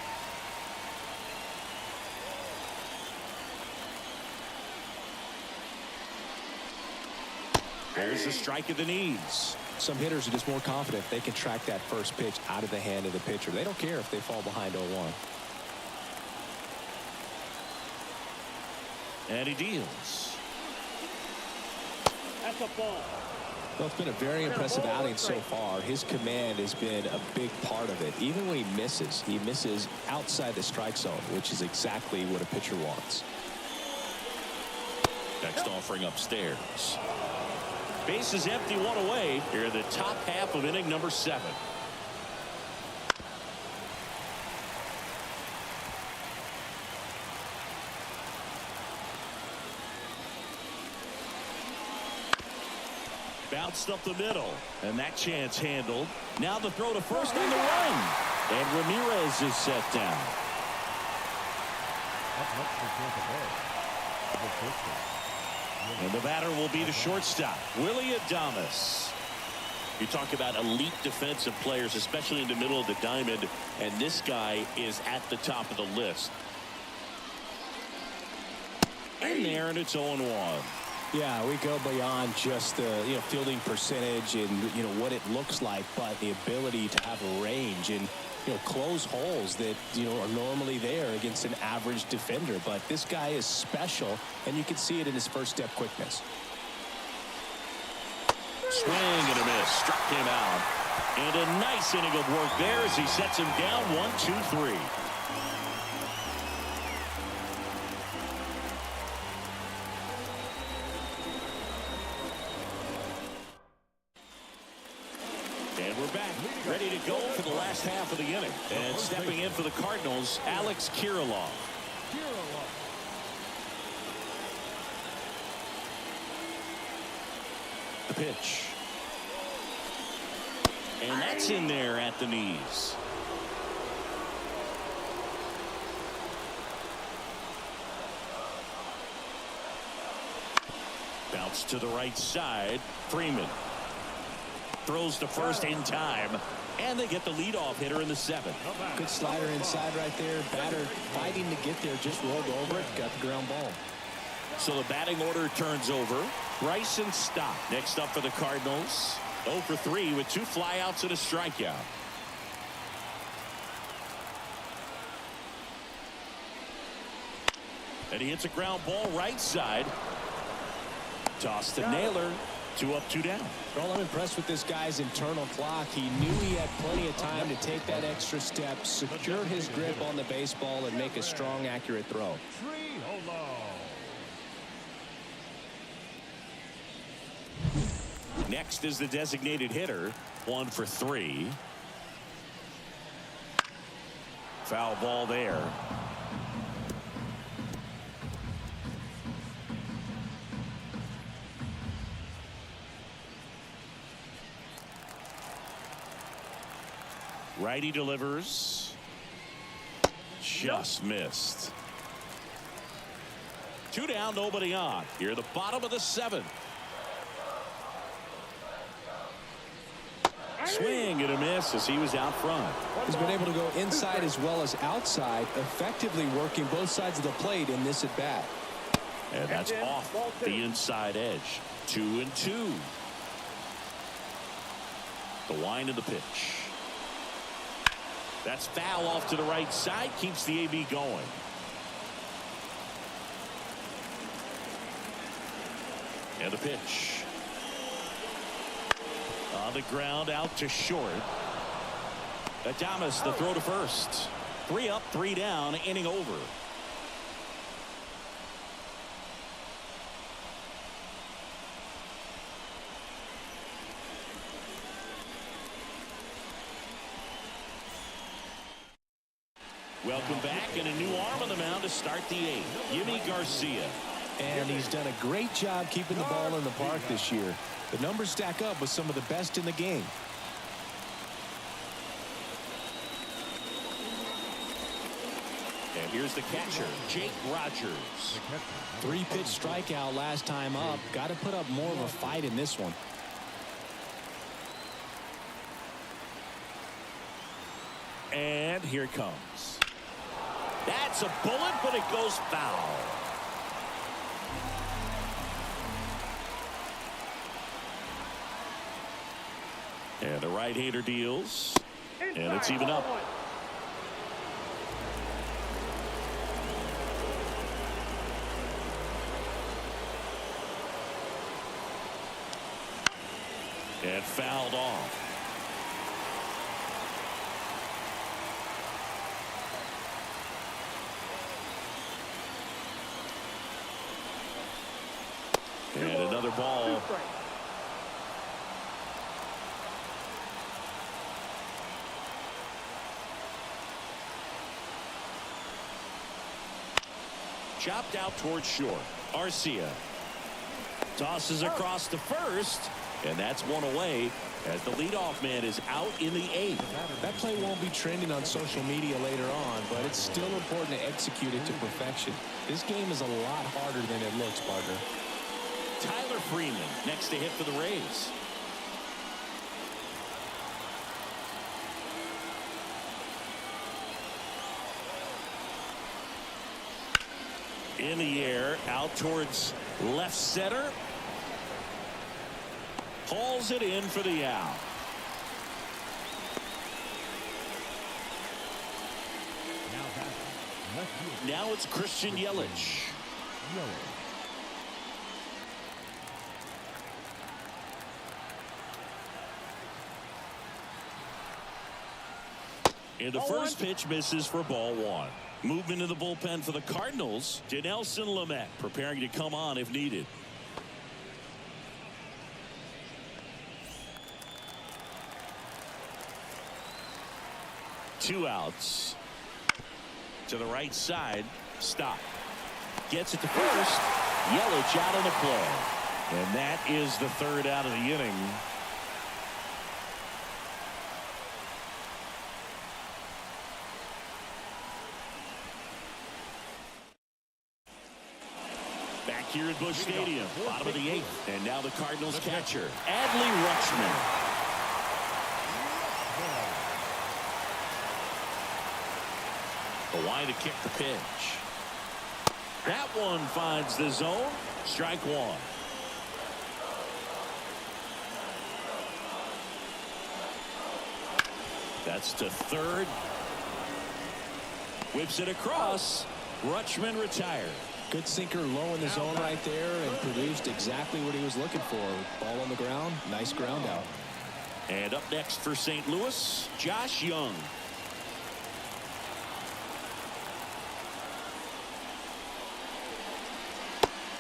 There's a strike at the knees. Some hitters are just more confident they can track that first pitch out of the hand of the pitcher. They don't care if they fall behind 0-1. And he deals. That's a ball. Well, it's been a very impressive outing so far. His command has been a big part of it. Even when he misses outside the strike zone, which is exactly what a pitcher wants. Next offering upstairs. Base is empty, 1 away. Here in the top half of inning number 7. Bounced up the middle, and that chance handled. Now the throw to first on the run, and Ramirez is set down. Up next for Tampa Bay, the pitcher. And the batter will be the shortstop, Willie Adames. You talk about elite defensive players, especially in the middle of the diamond, and this guy is at the top of the list. In there, and it's 0-1. Yeah, we go beyond just the fielding percentage and what it looks like, but the ability to have a range and close holes that are normally there against an average defender. But this guy is special, and you can see it in his first step quickness. Swing and a miss, struck him out, and a nice inning of work there as he sets him down 1-2-3. And we're back, ready to go for the last half of the inning. And stepping in for the Cardinals, Alex Kirilloff. The pitch. And that's in there at the knees. Bounce to the right side. Freeman throws to first in time, and they get the leadoff hitter in the 7th. Good slider inside right there. Batter fighting to get there, just rolled over it, got the ground ball. So the batting order turns over. Bryson Stott next up for the Cardinals. 0 for 3 with 2 flyouts and a strikeout. And he hits a ground ball right side. Toss to Naylor. 2 up, 2 down. Well, I'm impressed with this guy's internal clock. He knew he had plenty of time to take that extra step, secure his grip on the baseball, and make a strong, accurate throw. Next is the designated hitter. 1 for 3. Foul ball there. Righty delivers. Just missed. 2 down, nobody on. Here, the bottom of the 7th. Swing and a miss as he was out front. He's been able to go inside as well as outside, effectively working both sides of the plate in this at bat. And that's off the inside edge. 2-2. The wind of the pitch. That's foul off to the right side. Keeps the AB going. And the pitch. On the ground, out to short. Adames, the throw to first. 3 up, 3 down, inning over. Welcome back, and a new arm on the mound to start the 8th. Yimi Garcia. And he's done a great job keeping the ball in the park this year. The numbers stack up with some of the best in the game. And here's the catcher, Jake Rogers. 3-pitch strikeout last time up. Got to put up more of a fight in this one. And here it comes. That's a bullet, but it goes foul. And the right-hander deals. And it's even up. And fouled off. And another ball. Chopped out towards short. Arcia tosses across to first, and that's one away as the leadoff man is out in the 8th. That play won't be trending on social media later on, but it's still important to execute it to perfection. This game is a lot harder than it looks, partner. Tyler Freeman next to hit for the Rays. In the air, out towards left center. Hauls it in for the out. Now it's Christian Yelich. And the first pitch misses for ball 1. Movement in the bullpen for the Cardinals. Dinelson Lamet preparing to come on if needed. Two outs. To the right side. Stop. Gets it to first. Yelich out on the play. And that is the 3rd out of the inning. Back here at Busch Stadium, bottom of the 8th. And now the Cardinals catcher, Adley Rutschman. The line to kick the pitch. That one finds the zone. Strike 1. That's to third. Whips it across. Rutschman retired. Good sinker low in the zone right there and produced exactly what he was looking for. Ball on the ground. Nice ground out. And up next for St. Louis, Josh Young.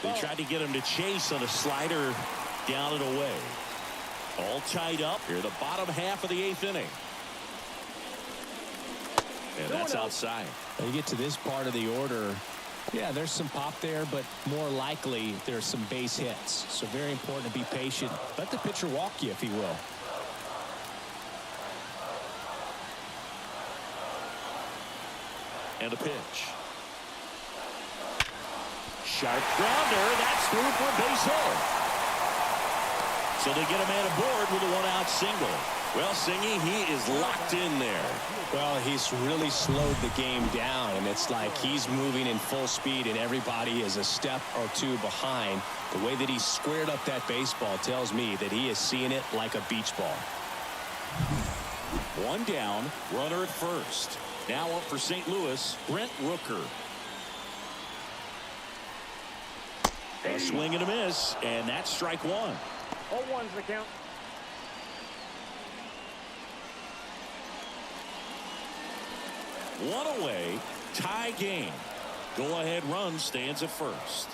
They tried to get him to chase on a slider down and away. All tied up here, the bottom half of the 8th inning. And that's outside. When you get to this part of the order, yeah, there's some pop there, but more likely there's some base hits. So very important to be patient. Let the pitcher walk you, if he will. And a pitch. Sharp grounder. That's through for a base hit. So they get a man aboard with a 1-out single. Well, Singy, he is locked in there. Well, he's really slowed the game down, and it's like he's moving in full speed, and everybody is a step or two behind. The way that he squared up that baseball tells me that he is seeing it like a beach ball. 1 down, runner at first. Now up for St. Louis, Brent Rooker. A swing and a miss, and that's strike 1. 0-1's the count. One away, tie game. Go-ahead run stands at first.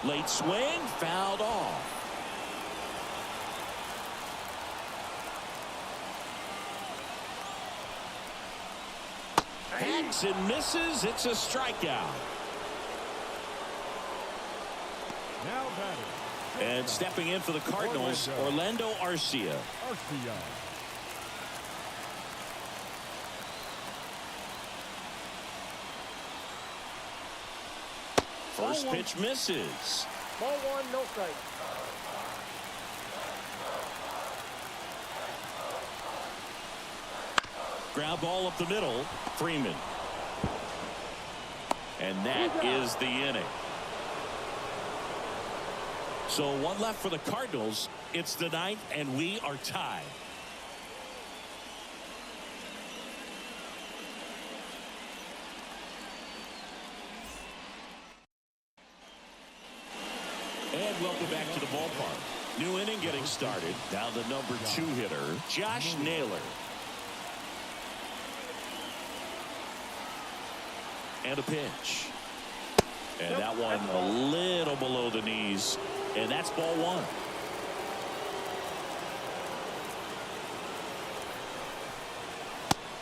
Late swing, fouled off. Hacks and misses. It's a strikeout. Now batting. And stepping in for the Cardinals, Orlando Arcia. First pitch misses. Ball 1, no strike. Ground ball up the middle. Freeman. And that is the inning. So 1 left for the Cardinals. It's the 9th, and we are tied. And welcome back to the ballpark. New inning getting started. Now the number 2 hitter, Josh Naylor. And a pitch. And that one a little below the knees. And that's ball 1.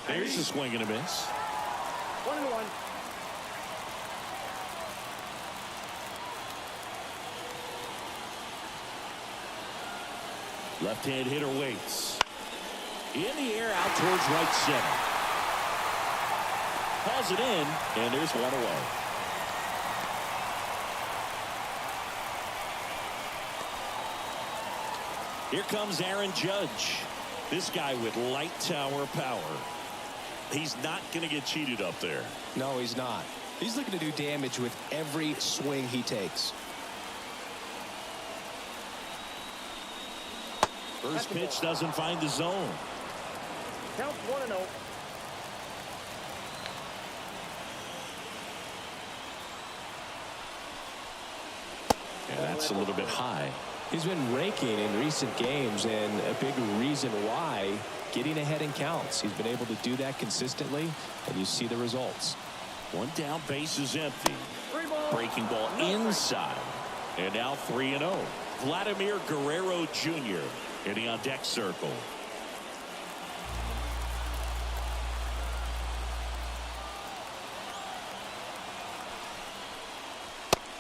There's a swing and a miss. 1-1. Left-hand hitter waits. In the air out towards right center. Calls it in, and there's 1 away. Here comes Aaron Judge. This guy with light tower power. He's not going to get cheated up there. No, he's not. He's looking to do damage with every swing he takes. First pitch doesn't find the zone. Counts 1-0. Yeah, that's a little bit high. He's been raking in recent games, and a big reason why, getting ahead in counts. He's been able to do that consistently, and you see the results. 1 down, base is empty. 3 balls. Breaking ball inside. And now 3-0. Vladimir Guerrero Jr. hitting on deck circle.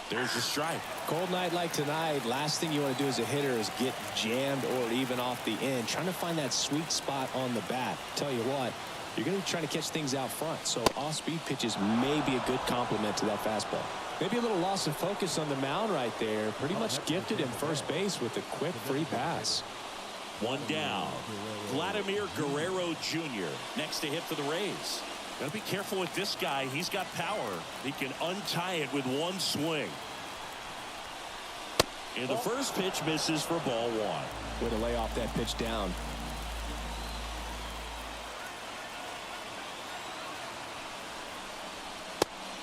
There's a strike. Cold night like tonight, last thing you want to do as a hitter is get jammed or even off the end. Trying to find that sweet spot on the bat. Tell you what, you're going to be trying to catch things out front. So off-speed pitches may be a good complement to that fastball. Maybe a little loss of focus on the mound right there. Pretty much gifted him first base with a quick free pass. 1 down. Vladimir Guerrero Jr. next to hit for the Rays. Gotta be careful with this guy. He's got power. He can untie it with 1 swing. And the first pitch misses for ball 1. Way to lay off that pitch down.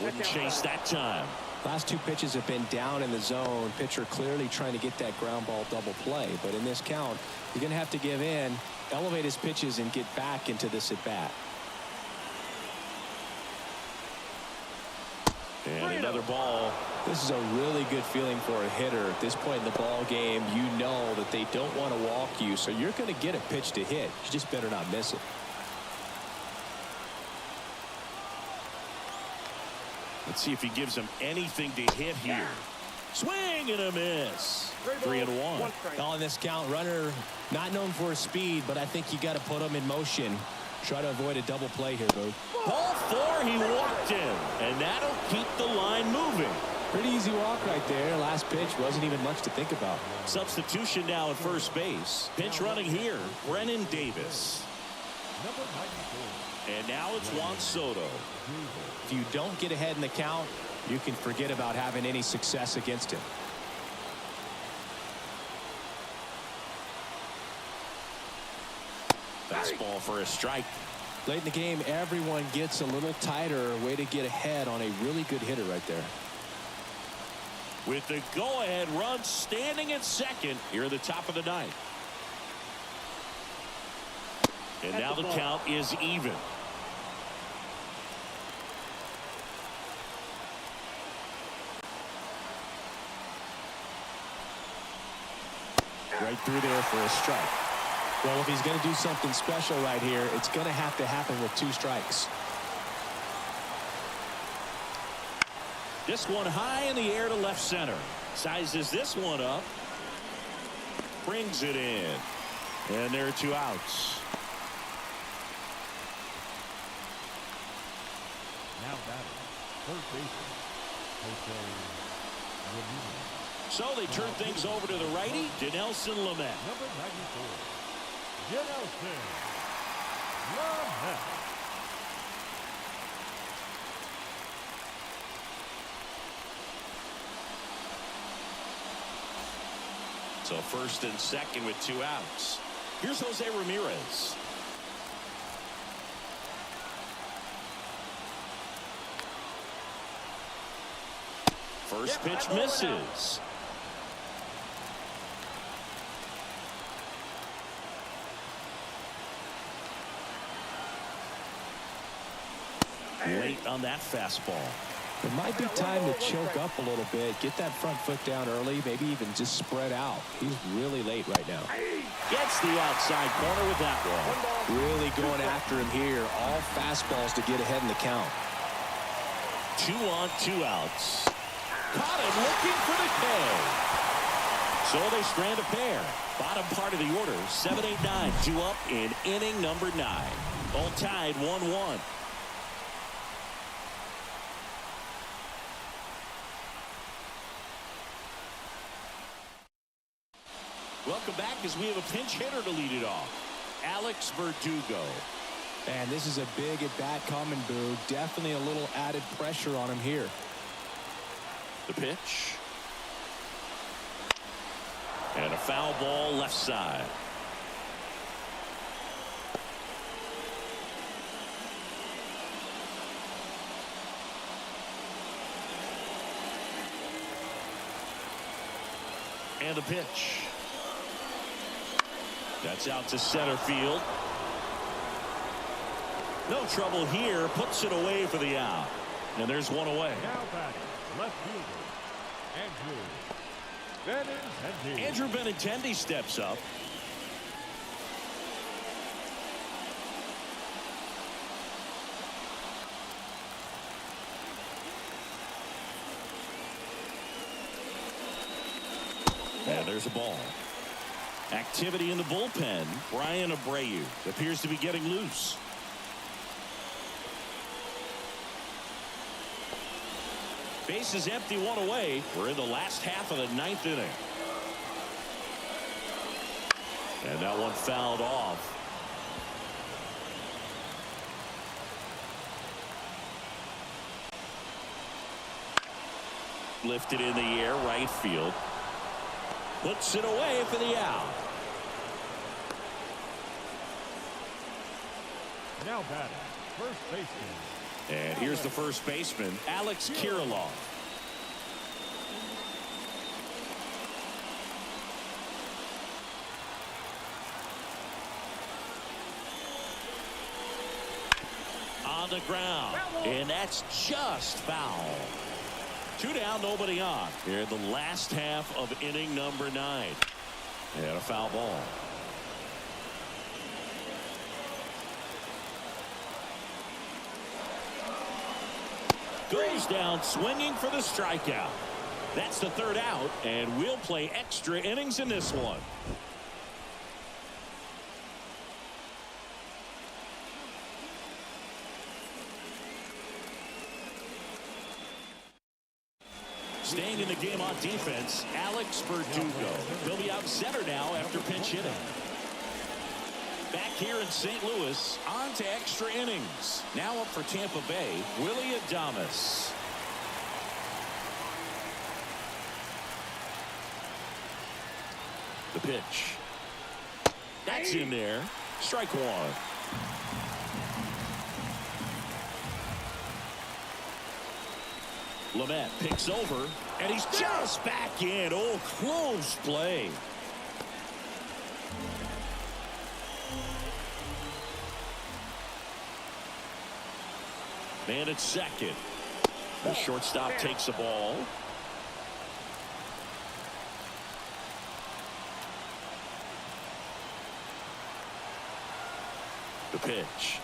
Wouldn't chase that time. Last two pitches have been down in the zone. Pitcher clearly trying to get that ground ball double play. But in this count, he's going to have to give in, elevate his pitches, and get back into this at bat. And another ball. This is a really good feeling for a hitter at this point in the ball game. You know that they don't want to walk you, so you're going to get a pitch to hit. You just better not miss it. Let's see if he gives him anything to hit here. Swing and a miss. 3-1. On this count, runner not known for his speed, but I think you got to put him in motion. Try to avoid a double play here, Boo. Ball 4, he walked him, and that'll keep the line moving. Pretty easy walk right there. Last pitch wasn't even much to think about. Substitution now at first base. Pinch running here, Brennan Davis. Number 94. And now it's Juan Soto. If you don't get ahead in the count, you can forget about having any success against him. Fastball for a strike. Late in the game, everyone gets a little tighter. Way to get ahead on a really good hitter right there. With the go-ahead run standing at second here at the top of the ninth. And now the count is even. Right through there for a strike. Well, if he's going to do something special right here, it's going to have to happen with 2 strikes. This one high in the air to left center. Sizes this one up. Brings it in. And there are 2 outs. Now batting, first baseman, Jose Ramirez. So they turn things over to the righty, Dinelson Lamet. Number 94, Dinelson Lamet. So first and second with 2 outs. Here's Jose Ramirez. First pitch misses. Late on that fastball. It might be time to choke up a little bit. Get that front foot down early. Maybe even just spread out. He's really late right now. Gets the outside corner with that one. Really going after him here. All fastballs to get ahead in the count. 2 on, 2 outs. Caught him looking for the K. So they strand a pair. Bottom part of the order. 7, 8, 9. 2 up in inning number 9. All tied 1-1. Welcome back as we have a pinch hitter to lead it off. Alex Verdugo. And this is a big at bat coming, Boo. Definitely a little added pressure on him here. The pitch. And a foul ball left side. And the pitch. That's out to center field. No trouble here. Puts it away for the out. And there's one away. Now batting, left fielder, Andrew Benintendi. Andrew Benintendi steps up. And there's a ball. Activity in the bullpen. Brian Abreu appears to be getting loose. Base is empty, 1 away. We're in the last half of the 9th inning. And that one fouled off. Lifted in the air, right field. Puts it away for the out. Now batting, first baseman, And here's the first baseman, Alex Kirilloff. On the ground, and that's just foul. 2 down, nobody on. Here in the last half of inning number 9. And a foul ball. Goes down swinging for the strikeout. That's the 3rd out, and we'll play extra innings in this one. Staying in the game on defense, Alex Verdugo. He'll be out center now after pinch hitting. Back here in St. Louis, on to extra innings. Now up for Tampa Bay, Willie Adames. The pitch. That's in there. Strike 1. Lamet picks over, and he's just back in. Oh, close play. Man at second. The shortstop takes the ball. The pitch.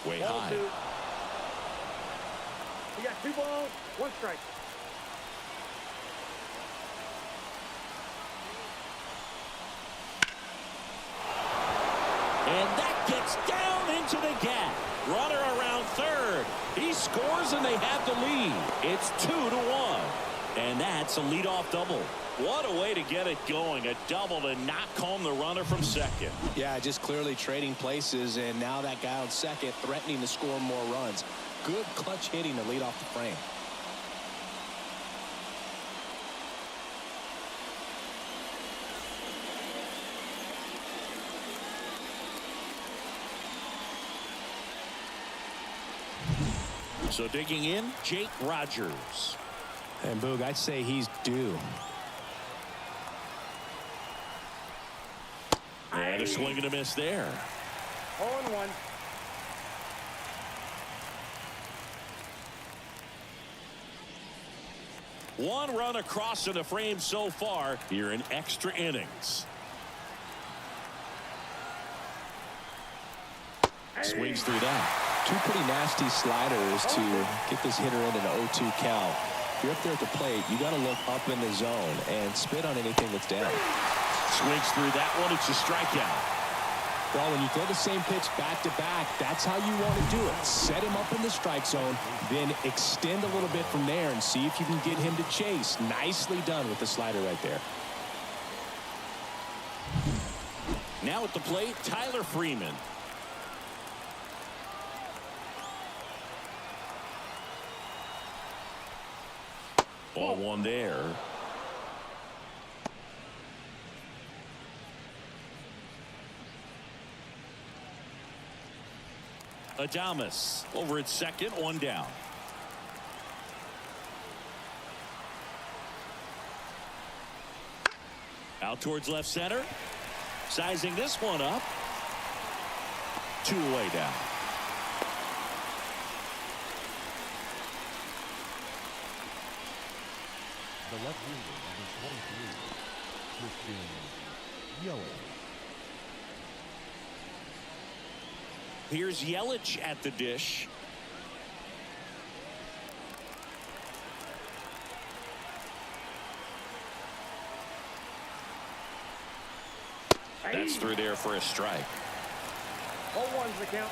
Way high. You got 2 balls, 1 strike. And that gets down into the gap. Runner around third. He scores and they have the lead. It's 2-1. And that's a leadoff double. What a way to get it going. A double to knock home the runner from second. Yeah, just clearly trading places, and now that guy on second threatening to score more runs. Good clutch hitting to lead off the frame. So digging in, Jake Rogers. And Boog, I'd say he's due. And a swing and a miss there. 0-1. One run across in the frame so far here in extra innings. Swings through that. 2 pretty nasty sliders to get this hitter in an 0-2 count. If you're up there at the plate, you got to look up in the zone and spit on anything that's down. Swings through that one. It's a strikeout. Well, when you throw the same pitch back to back, that's how you want to do it. Set him up in the strike zone, then extend a little bit from there and see if you can get him to chase. Nicely done with the slider right there. Now at the plate, Tyler Freeman. Ball 1 there. Adames over at second, 1 down. Out towards left center. Sizing this one up. 2 away down. The left fielder, number 23, Christian Yelich. Here's Yelich at the dish. That's through there for a strike. 0-1's the count.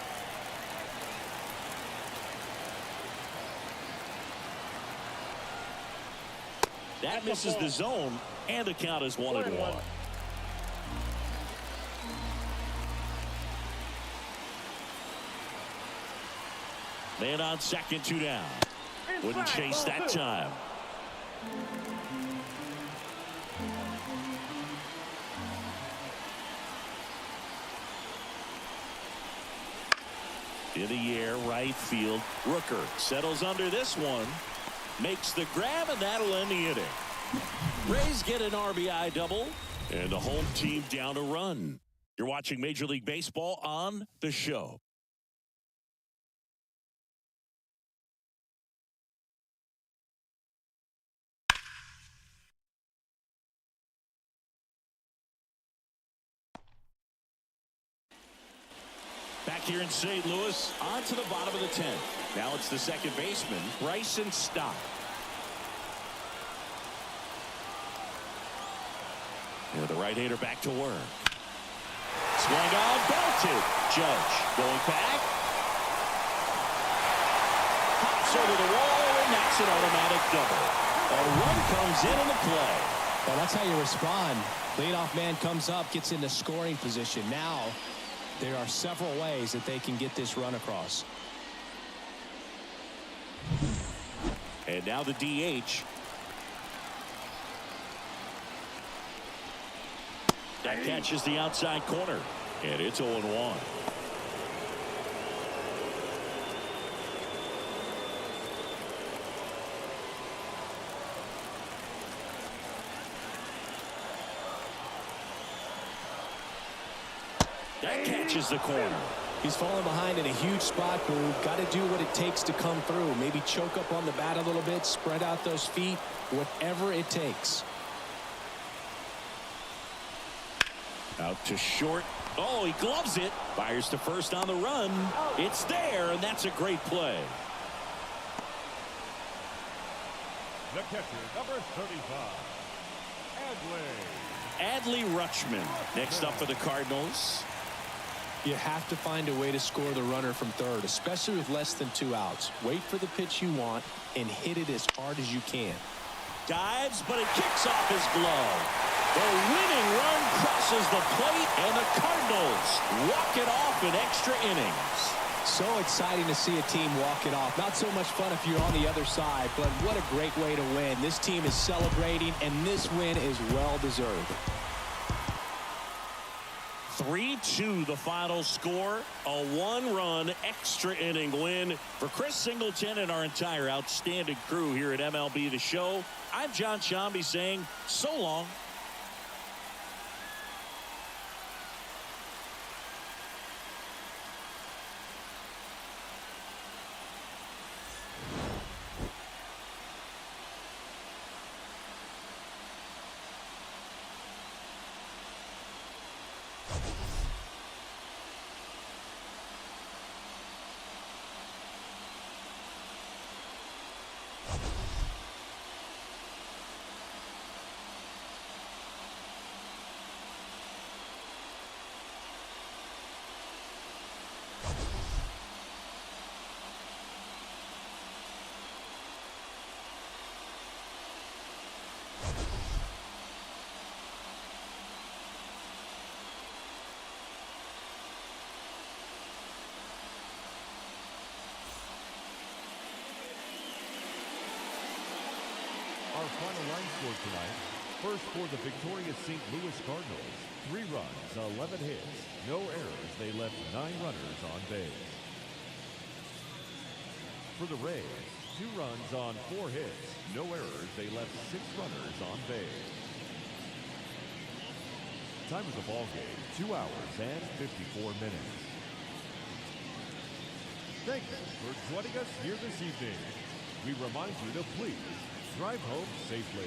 That misses the zone, and the count is 1-1. Man on second, 2 down. Wouldn't chase that time. In the air, right field. Rooker settles under this one. Makes the grab, and that'll end the inning. Rays get an RBI double, and the home team down a run. You're watching Major League Baseball on The Show. Back here in St. Louis, on to the bottom of the 10th. Now it's the second baseman, Bryson Stott. And the right-hander back to work. Swung on, belted. Judge going back. Pops over the wall, and that's an automatic double. A run comes in the play. Well, that's how you respond. Leadoff man comes up, gets into scoring position. Now, there are several ways that they can get this run across. And now the DH. That catches the outside corner, and it's 0-1. That catches the corner. He's falling behind in a huge spot, Boo. Got to do what it takes to come through. Maybe choke up on the bat a little bit, spread out those feet, whatever it takes. Out to short. Oh, he gloves it. Fires to first on the run. It's there, and that's a great play. The catcher, number 35, Adley Rutschman next up for the Cardinals. You have to find a way to score the runner from third, especially with less than 2 outs. Wait for the pitch you want and hit it as hard as you can. Dives, but it kicks off his glove. The winning run crosses the plate, and the Cardinals walk it off in extra innings. So exciting to see a team walk it off. Not so much fun if you're on the other side, but what a great way to win. This team is celebrating, and this win is well-deserved. 3-2 the final score. A one-run extra inning win for Chris Singleton and our entire outstanding crew here at MLB The Show. I'm John Shambi saying so long. Our final line score tonight. First for the victorious St. Louis Cardinals. 3 runs, 11 hits, no errors. They left 9 runners on base. For the Rays, 2 runs on 4 hits, no errors. They left 6 runners on base. Time of the ball game, 2 hours and 54 minutes. Thank you for joining us here this evening. We remind you to please drive home safely.